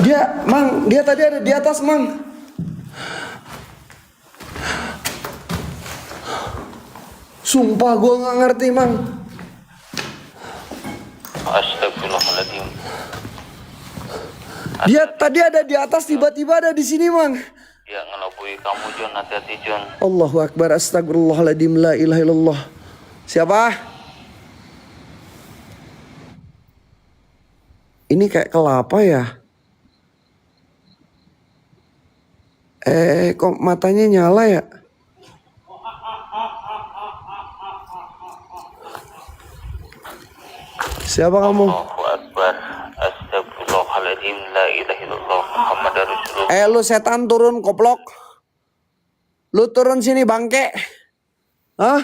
Dia tadi ada di atas, Mang. Sumpah gua nggak ngerti, Mang. Astagfirullahaladzim. Dia tadi ada di atas, tiba-tiba ada di sini, Mang. Dia ngelabui kamu, John. Hati-hati, John. Allahu Akbar, astagfirullahaladzim, la ilaha illallah. Siapa? Ini kayak kelapa ya? Kok matanya nyala ya? Siapa kamu? Allahu Akbar. Astagfirullahaladzim. La ilaha illallah. Muhammad Rasulullah. Lu setan, turun, koplok. Lu turun sini, bangke. Hah?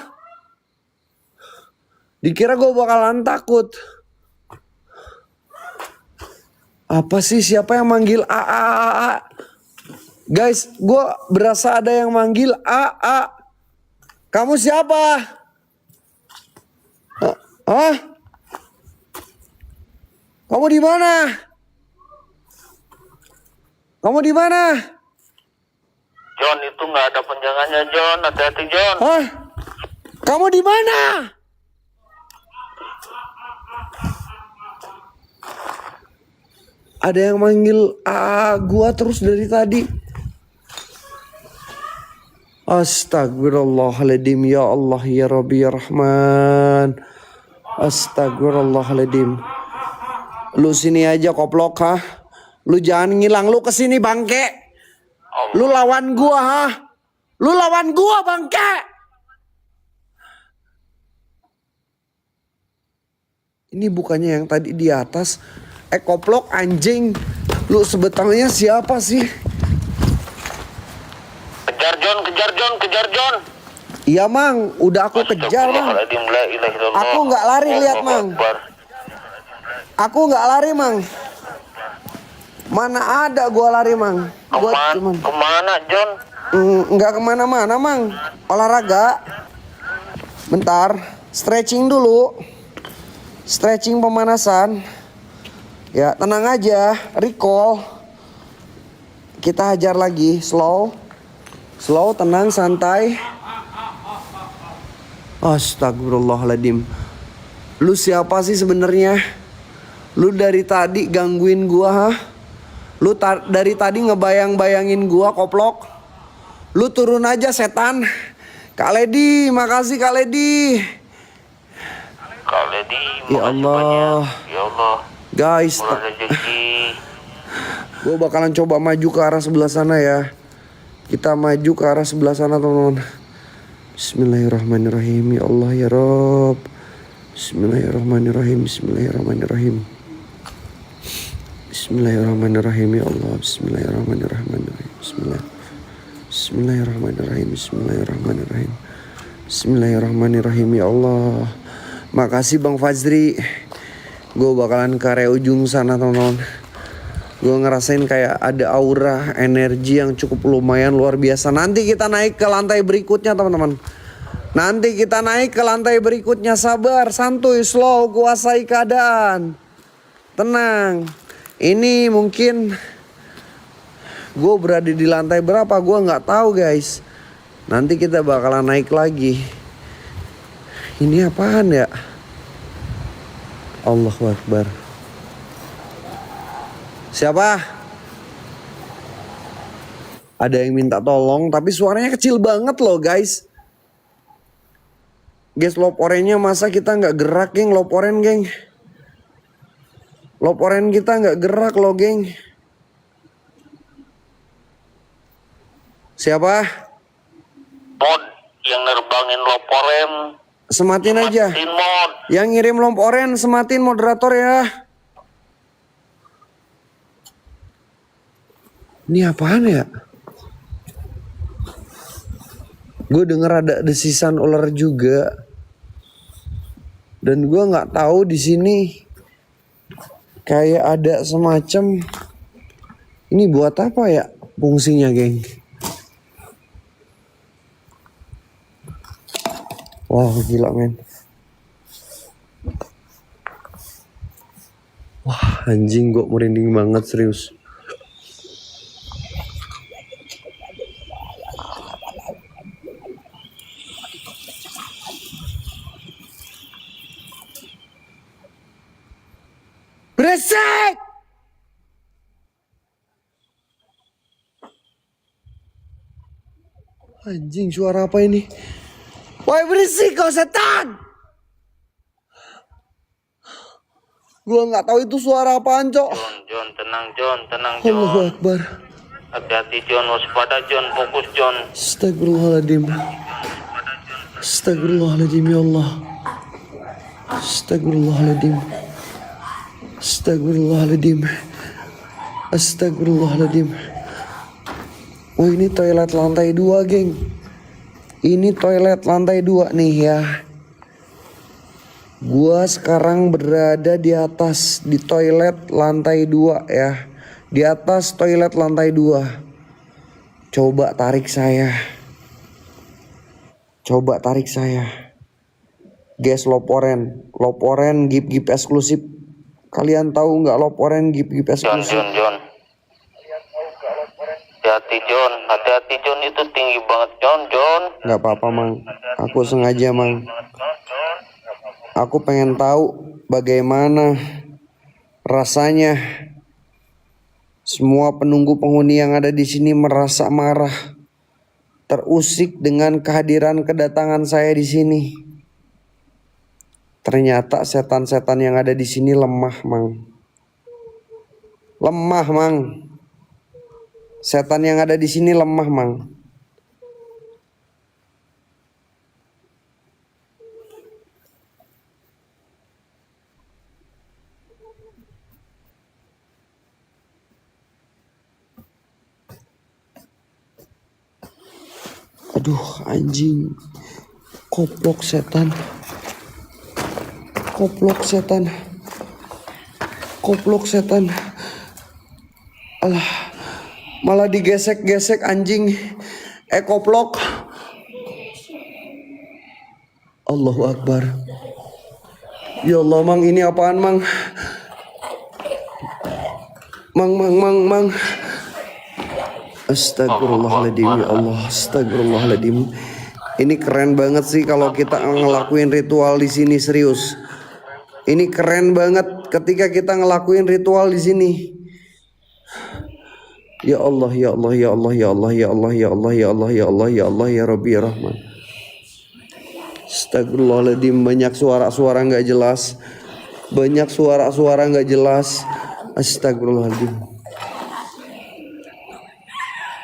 Dikira gue bakalan takut. Apa sih, siapa yang manggil AA? Guys, gue berasa ada yang manggil AA. Kamu siapa? Hah? Kamu di mana? Kamu di mana? John, itu nggak ada penjaganya, John. Hati-hati, John. Hah? Kamu di mana? Ada yang manggil gua terus dari tadi. Astagfirullahaladzim, ya Allah, ya Rabbi, ya Rahman. Astagfirullahaladzim. Lu sini aja, koplok, ha? Lu jangan ngilang, lu kesini, bangke. Lu lawan gua, ha? Lu lawan gua, bangke. Ini bukannya yang tadi di atas. Koplok, anjing. Lu sebetulnya siapa sih? Kejar, John. Kejar, John. Kejar, John. Iya, Mang. Udah aku kejar, Mang. Astagfirullahaladzim. La ilaha illallah. Aku nggak lari, lihat, Allahu Mang. Akbar. Aku nggak lari, Mang. Mana ada gua lari, Mang. Gua cuman Kemana, John? nggak kemana-mana, Mang. Olahraga. Bentar, stretching dulu. Stretching pemanasan. Ya, tenang aja, recall. Kita hajar lagi, slow. Slow, tenang, santai. Astagfirullahaladzim. Lu siapa sih sebenarnya? Lu dari tadi gangguin gua, ha? Lu dari tadi ngebayang-bayangin gua, koplok. Lu turun aja, setan. Kak Ledi, makasih Kak Ledi. Kak Ledi, Ya Allah. Ya Allah. Guys, Murah rezeki. gue bakalan coba maju ke arah sebelah sana ya. Kita maju ke arah sebelah sana, teman-teman. Bismillahirrahmanirrahim. Ya Allah, ya Rob. Bismillahirrahmanirrahim. Bismillahirrahmanirrahim. Bismillahirrahmanirrahim ya Allah. Bismillahirrahmanirrahim. Bismillahirrahmanirrahim. Bismillahirrahmanirrahim. Bismillahirrahmanirrahim ya Allah. Makasih Bang Fazri. Gue bakalan ke area ujung sana teman-teman. Gue ngerasain kayak ada aura energi yang cukup lumayan luar biasa. Nanti kita naik ke lantai berikutnya teman-teman. Nanti kita naik ke lantai berikutnya. Sabar, santuy, slow, kuasai keadaan. Tenang. Ini mungkin gue berada di lantai berapa gue nggak tahu guys. Nanti kita bakalan naik lagi. Ini apaan ya? Allahu Akbar. Siapa? Ada yang minta tolong tapi suaranya kecil banget loh guys. Guys, lop orennya masa kita nggak gerak geng, lop oren geng. Lop oren kita nggak gerak loh geng. Siapa? Mod yang nerbangin loporem. Sematin aja. Mod. Yang ngirim lop oren sematin moderator ya. Ini apaan ya? Gue denger ada desisan ular juga. Dan gue nggak tahu di sini kayak ada semacam ini buat apa ya fungsinya geng? Wah gila men. Wah anjing gue merinding banget serius. Beresik! Anjing suara apa ini? Woi berisik kau setan! Gua nggak tahu itu suara apaan cok. John, tenang John, tenang John. Allahu Akbar. Hati-hati John, waspada John, fokus John. Astagfirullahaladzim. Astagfirullahaladzim ya Allah. Astagfirullahaladzim. Astagfirullahaladzim. Astagfirullahaladzim. Oh ini toilet lantai 2 geng. Ini toilet lantai 2 nih ya. Gua sekarang berada di atas di toilet lantai 2 ya. Di atas toilet lantai 2. Coba tarik saya. Coba tarik saya. Guys, loporen. Loporen gip-gip eksklusif. Kalian tahu nggak loporen gip-gip eksklusif? John. Hati-hati John, hati-hati John, itu tinggi banget John. Nggak apa-apa Mang. Aku sengaja Mang. Aku pengen tahu bagaimana rasanya semua penunggu penghuni yang ada di sini merasa marah, terusik dengan kehadiran kedatangan saya di sini. Ternyata setan-setan yang ada di sini lemah, Mang. Lemah, Mang. Setan yang ada di sini lemah, Mang. Aduh anjing. Koplok setan. Koplok setan. Koplok setan. Alah. Malah digesek-gesek anjing. Koplok. Allahu Akbar. Ya Allah Mang, ini apaan Mang? Mang. Astagfirullahaladzim ya Allah. Astagfirullahaladzim. Ini keren banget sih kalau kita ngelakuin ritual di sini, serius. Ini keren banget ketika kita ngelakuin ritual di sini. Ya Allah, ya Allah, ya Allah, ya Allah, ya Allah, ya Allah, ya Allah, ya Allah, ya Allah, ya Rabbi ya Rahman. Astagfirullahaladzim, banyak suara-suara nggak jelas. Banyak suara-suara nggak jelas. Astagfirullahaladzim.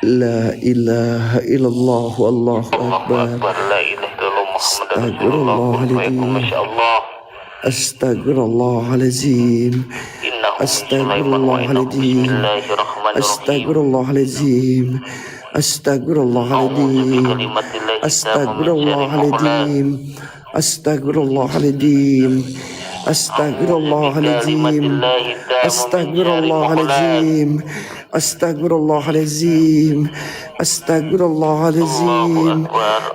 La ilaha illallah wallahu akbar. La ilaha illallah Muhammad Rasulullah. Astagfirullahaladzim. Masya Allah. Astagfirullahaladzim. إنه من سليمان وإنه بسم الله الرحمن الرحيم Astagfirullahaladzim. Astagfirullahaladzim. Astagfirullahaladzim. Astagfirullahaladzim. Astagfirullahaladzim. Astagfirullahaladzim. Astagfirullahaladzim. Astagfirullahaladzim.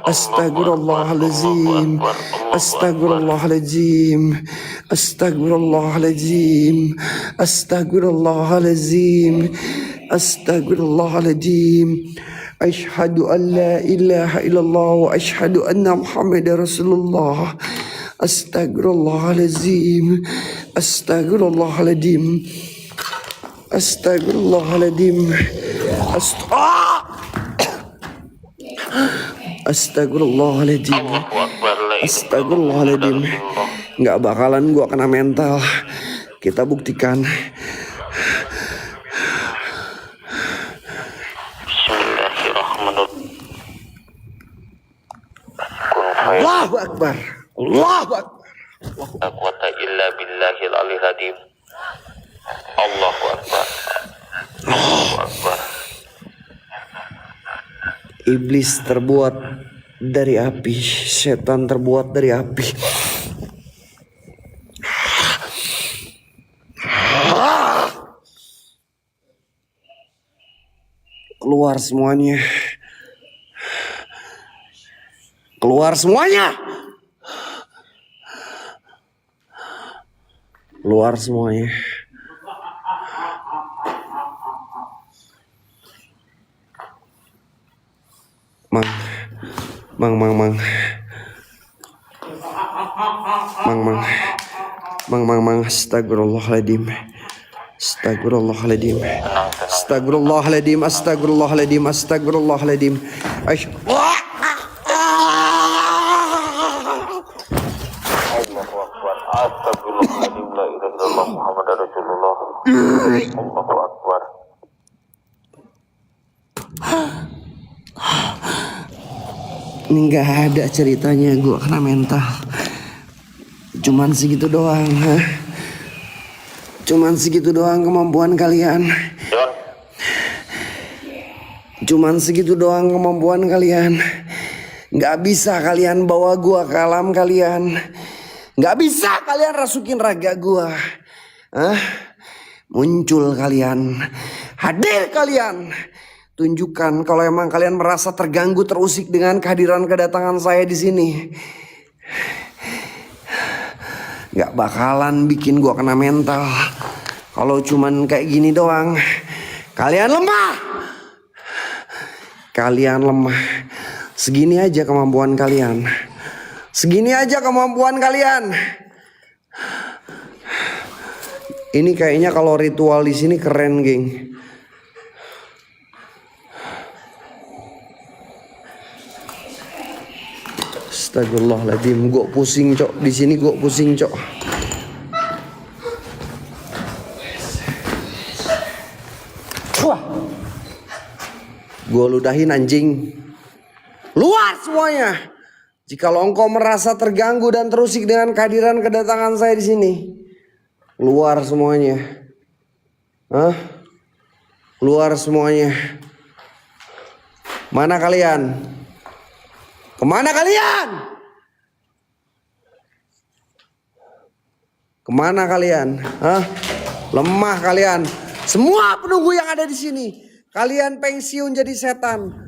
Astagfirullahaladzim. Astagfirullahaladzim. Astagfirullahaladzim. Astagfirullahaladzim. Astagfirullahaladzim. Asyhadu an la ilaha illallah wa asyhadu anna Muhammadar Rasulullah. Astagfirullahaladzim. Astagfirullahaladzim. Astagfirullahaladzim. Astagfirullahaladzim. Astagfirullahaladzim. Nggak bakalan gua kena mental. Kita buktikan. Allahu Akbar. Allahu Akbar. La quwwata illa billahil aliyil azim. Allahu Akbar. Allahu Akbar. Iblis terbuat dari api, setan terbuat dari api. Keluar semuanya. Keluar semuanya. Keluar semuanya. Mang. Astagfirullahaladzim. Astagfirullahaladzim. Astagfirullahaladzim. Astagfirullahaladzim. Astagfirullahaladzim. Astagfirullahaladzim. La ilaha illallah Muhammadar Rasulullah. Allahu Akbar. Ini gak ada ceritanya gue kena mental. Cuman segitu doang, ha? Cuman segitu doang kemampuan kalian. Cuman segitu doang kemampuan kalian. Gak bisa kalian bawa gua ke alam kalian. Gak bisa kalian rasukin raga gua. Hah? Muncul kalian. Hadir kalian. Tunjukkan kalau emang kalian merasa terganggu, terusik dengan kehadiran kedatangan saya di sini. Gak bakalan bikin gua kena mental. Kalau cuman kayak gini doang. Kalian lemah. Kalian lemah. Segini aja kemampuan kalian. Segini aja kemampuan kalian. Ini kayaknya kalau ritual di sini keren, geng. Astagfirullahaladzim, gue pusing cok. Di sini gue pusing cok. Gue ludahin anjing. Luar semuanya. Jikalau engkau merasa terganggu dan terusik dengan kehadiran kedatangan saya di sini, keluar semuanya. Hah? Keluar semuanya. Mana kalian? Kemana kalian? Kemana kalian? Hah? Lemah kalian. Semua penunggu yang ada di sini, kalian pensiun jadi setan.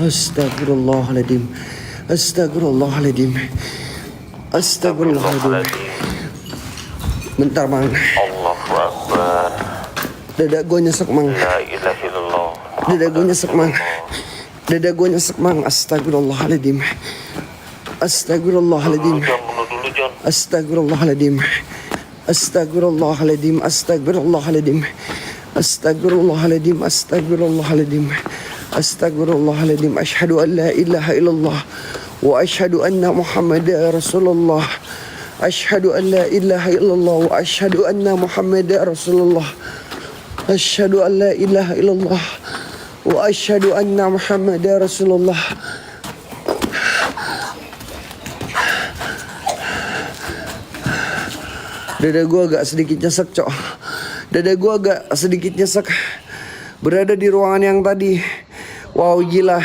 Astagfirullahaladzim. Astagfirullahaladzim. Astagfirullahaladzim. Bentar Mang. Allahu Akbar. Dada gue nyesek Mang. La ilaha illallah. Dada gue nyesek Mang. Dada gue nyesek Mang. Astagfirullahaladzim. Astagfirullahaladzim. Astagfirullahaladzim. Astagfirullahaladzim. Astagfirullahaladzim. Astagfirullahaladzim. Astagfirullahaladzim. Astagfirullahaladzim. Asyhadu an la ilaha illallah wa asyhadu anna Muhammadar Rasulullah. Asyhadu an la ilaha illallah wa asyhadu anna Muhammadar Rasulullah. Asyhadu an la ilaha illallah wa asyhadu anna Muhammadar Rasulullah. Dada gue agak sedikit nyesek, cok. Dada gue agak sedikit nyesek. Berada di ruangan yang tadi. Wow, gila.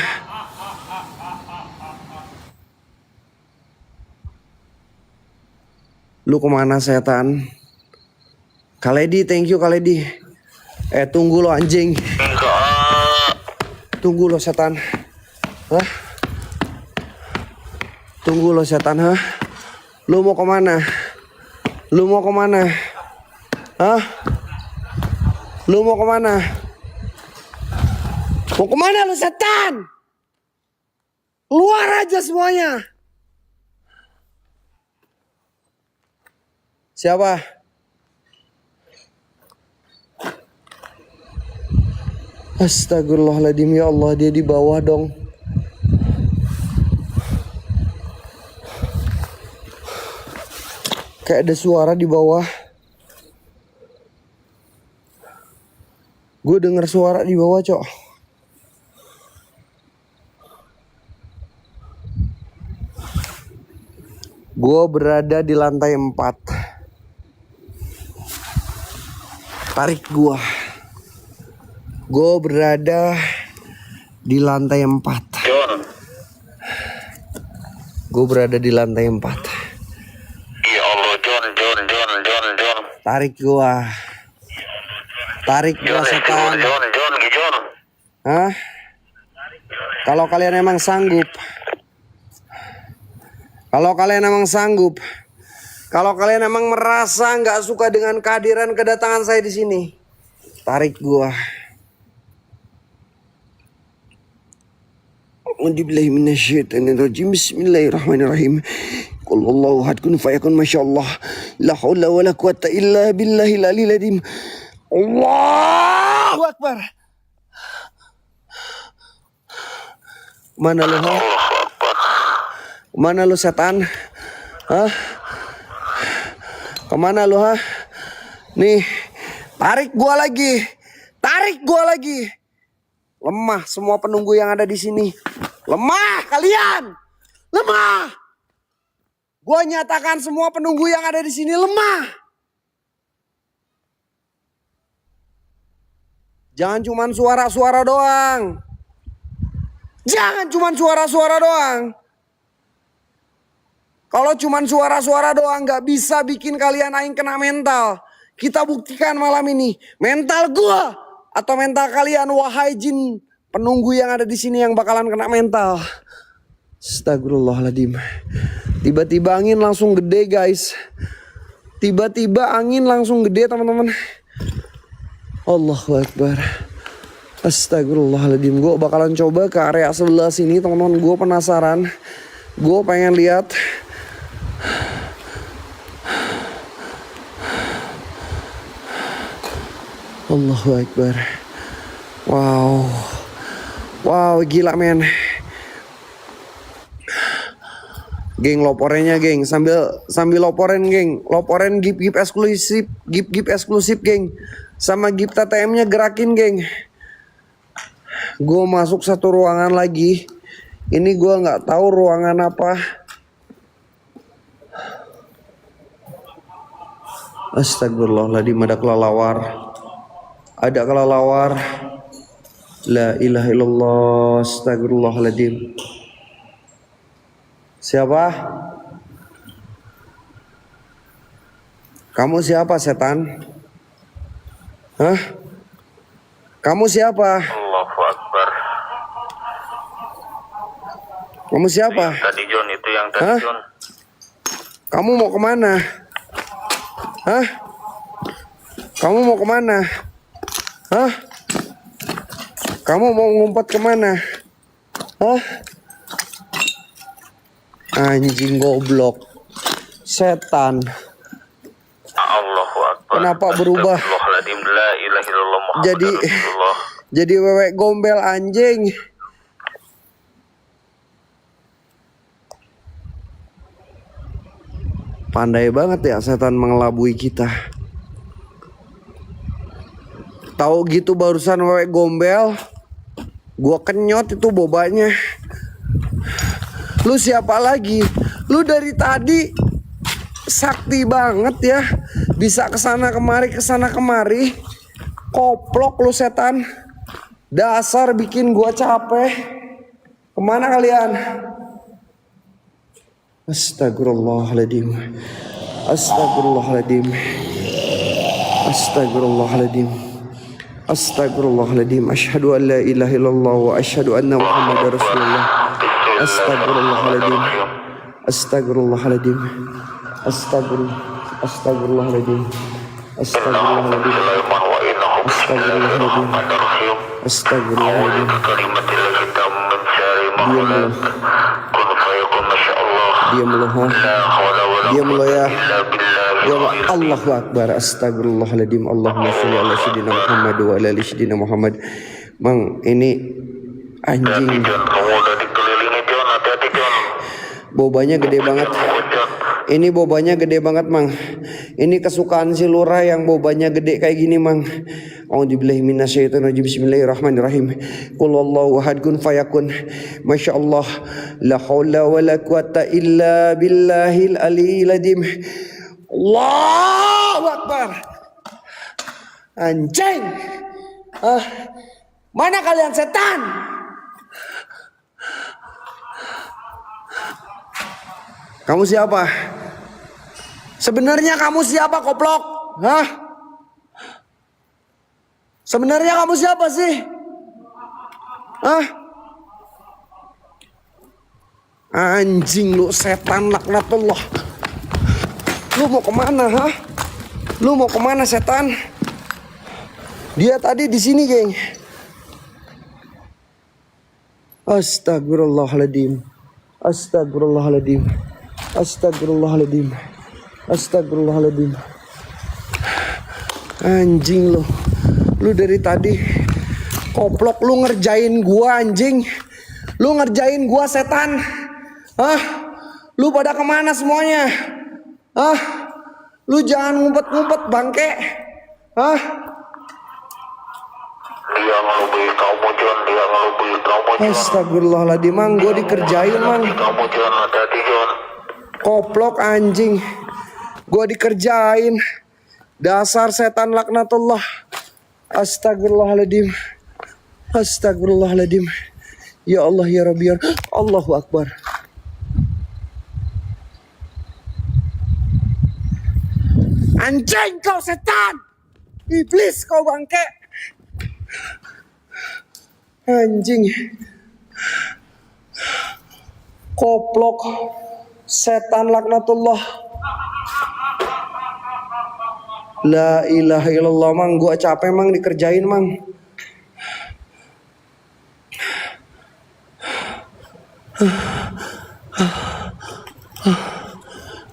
Lu kemana setan? Kaledi, thank you Kaledi. Tunggu lo anjing. Tunggu lo setan. Hah? Tunggu lo setan, hah? Lu mau kemana? Lu mau kemana? Hah? Lu mau kemana? Mau kemana lu setan? Keluar aja semuanya. Siapa? Astagfirullahaladzim, ya Allah, dia di bawah dong. Kayak ada suara di bawah. Gue denger suara di bawah, cok. Gue berada di lantai 4. Tarik gue. Gue berada di lantai 4. John. Gue berada di lantai 4. Ya Allah, John. Tarik gue. Tarik gue setan. John. Hah? Kalau kalian emang sanggup. Kalau kalian emang merasa nggak suka dengan kehadiran kedatangan saya di sini, tarik gua. A'udzubillahi minasyaitonirrajim. Bismillahirrahmanirrahim. Qul Allahu ahad kun fayakun, masyaallah. La haula wala quwata illa billahil aliyil azim. Allahu akbar. Mana lu, ha? Mana lu setan? Hah? Kemana lu, ha? Nih, tarik gua lagi. Lemah semua penunggu yang ada di sini. Lemah kalian. Lemah. Gua nyatakan semua penunggu yang ada di sini lemah. Jangan cuman suara-suara doang. Kalau cuman suara-suara doang gak bisa bikin kalian aing kena mental. Kita buktikan malam ini mental gua atau mental kalian, wahai jin penunggu yang ada di sini yang bakalan kena mental. Astagfirullahaladzim. Tiba-tiba angin langsung gede, guys. Teman-teman. Allahu Akbar. Astagfirullahaladzim. Gue bakalan coba ke area sebelah sini, teman-teman. Gue penasaran. Gue pengen lihat. Allahu Akbar. Wow, gila men. Geng, loporennya geng, sambil loporen geng, loporen gip eksklusif geng, sama gip TTM-nya gerakin geng. Gue masuk satu ruangan lagi. Ini gue nggak tahu ruangan apa. Astagfirullahaladzim, ada kelelawar. La ilaha illallah. Astagfirullahaladzim. Siapa? Kamu siapa, setan? Hah? Kamu siapa? Allahu Akbar. Kamu siapa? Tadi John, itu yang tadi Hah? John. Kamu mau kemana? Hah? Kamu mau kemana? Hah? Kamu mau ngumpet kemana? Hah? Anjing goblok. Setan. Allahu Akbar. Kenapa berubah? Astagfirullahaladzim. La ilaha illallah Muhammadur Rasulullah. Jadi wewek gombel anjing. Pandai banget ya setan mengelabui kita. Tahu gitu barusan wewek gombel, gua kenyot itu bobanya. Lu siapa lagi? Lu dari tadi sakti banget ya. Bisa kesana kemari. Koplok lu setan. Dasar bikin gua capek. Kemana kalian? Astagfirullahaladzim. Astagfirullahaladzim. Astagfirullahaladzim. Astagfirullahaladzim. Asyhadu an la ilaha illallah wa asyhadu anna Muhammadar Rasulullah. Astagfirullahaladzim. Astagfirullahaladzim. Astagfirullahaladzim. Astagfirullahaladzim. Astagfirullahaladzim. Astagfirullahaladzim. Diam lo ya. Allahu Akbar. Astagfirullahaladzim. Allahumma sholli ala sayyidina Muhammad wa ala ali sayyidina Muhammad. Mang, ini anjing. Bobanya gede banget. Ini bobanya gede banget, Mang. Ini kesukaan si Lurah yang bobanya gede kayak gini, Mang. A'udzubillahi minasyaitonirrajim. Bismillahirrahmanirrahim. Qul wallahu ahad kun fayakun. Masyaallah. La haula wala quwata illa billahil aliyil azim. Allahu Akbar. Anjing. Mana kalian setan? Kamu siapa? Sebenarnya kamu siapa, koplok? Hah? Sebenarnya kamu siapa sih? Hah? Anjing lu, setan laknatullah. Lu mau kemana, hah? Lu mau kemana, setan? Dia tadi di sini, geng. Astagfirullahaladzim. Astagfirullahaladzim. Astagfirullahaladzim. Astagfirullahaladzim. Anjing lu. Lu dari tadi koplok, lu ngerjain gua, anjing. Lu ngerjain gua, setan. Hah? Lu pada kemana semuanya? Hah? Lu jangan ngumpet-ngumpet, bangke. Hah? Dia ngelubuhi kamu, John. Dia ngelubuhi kamu, John. Astagfirullahaladzim, Mang. Gua dikerjain, Mang. Kamu, John. Hati-hati, John. Koplok, anjing. Gua dikerjain. Dasar setan laknatullah. Astagfirullahaladzim. Astagfirullahaladzim. Ya Allah, ya Rabbi, ya Allahu Akbar. Anjing kau, setan. Iblis kau, bangke. Anjing. Koplok. Setan laknatullah. La ilaha illallah, Mang. Gua capek, Mang, dikerjain, Mang.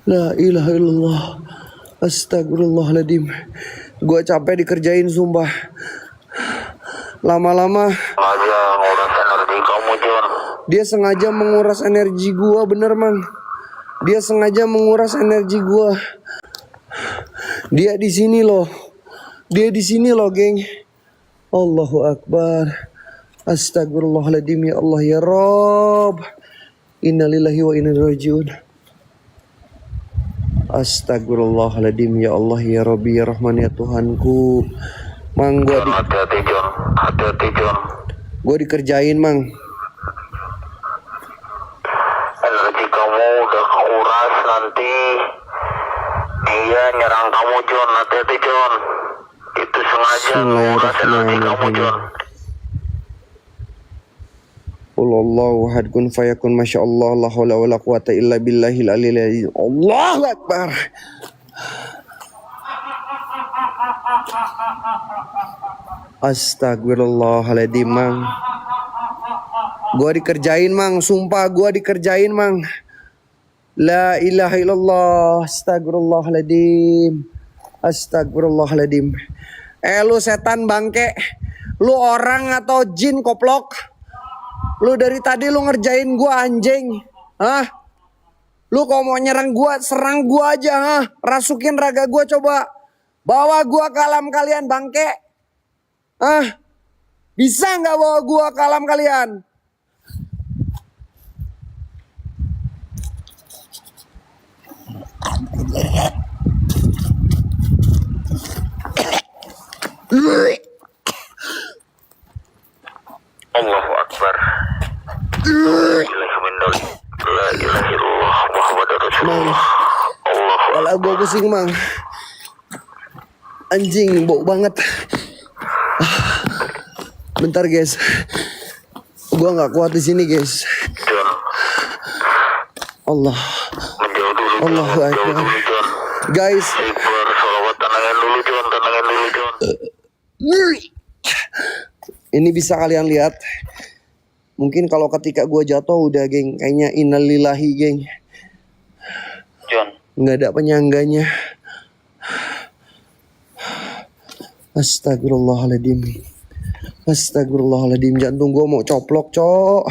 La ilaha illallah. Astagfirullahaladzim. Gua capek dikerjain, sumpah. Lama-lama Aja nguras energi kamu, John. dia sengaja menguras energi gua, bener, Mang. Dia sengaja menguras energi gua. Dia di sini loh. Dia di sini loh, geng. Allahu Akbar. Astagfirullahaladzim, ya Allah, ya Rabb. Innalillahi wa inna ilaihi rajiun. Astagfirullahaladzim, ya Allah, ya Rabbi, ya Rahman, ya Tuhanku. Mang, Hati-hati, John. Hati-hati, John. gua dikerjain, Mang. Energi kamu udah kekuras, nanti dia nyerang kamu, John. Hati-hati, John. Itu sengaja menguras energi kamu, John. Allahu ahad kun fayakun. Masyaallah. La haula wala quwata illa billahil aliyil azim. Allahu Akbar. Astagfirullahaladzim, Mang. Gua dikerjain, Mang. Sumpah gua dikerjain, Mang. La ilaha illallah. Astagfirullahaladzim. Astagfirullahaladzim. Lu setan, bangke. Lu orang atau jin, koplok? Lu dari tadi lu ngerjain gua, anjing. Hah? Lu kalau mau nyerang gua, serang gua aja, hah? Rasukin raga gua, coba. Bawa gua ke alam kalian, bangke. Hah? Bisa nggak bawa gua ke alam kalian? Kepala gue pusing mang. Anjing bau banget. Bentar guys. Gue nggak kuat di sini guys. John, Allah. menjauh dulu John, Allahu menjauh Akbar. dulu John. Guys. Akbar, salawat, tenangin dulu John, tenangin dulu John. Ini bisa kalian lihat. Mungkin kalau ketika gue jatuh udah geng. Kayaknya innalillahi geng. John, Nggak ada penyangganya. Astagfirullahaladzim. Astagfirullahaladzim. Jantung gue mau coplok cok.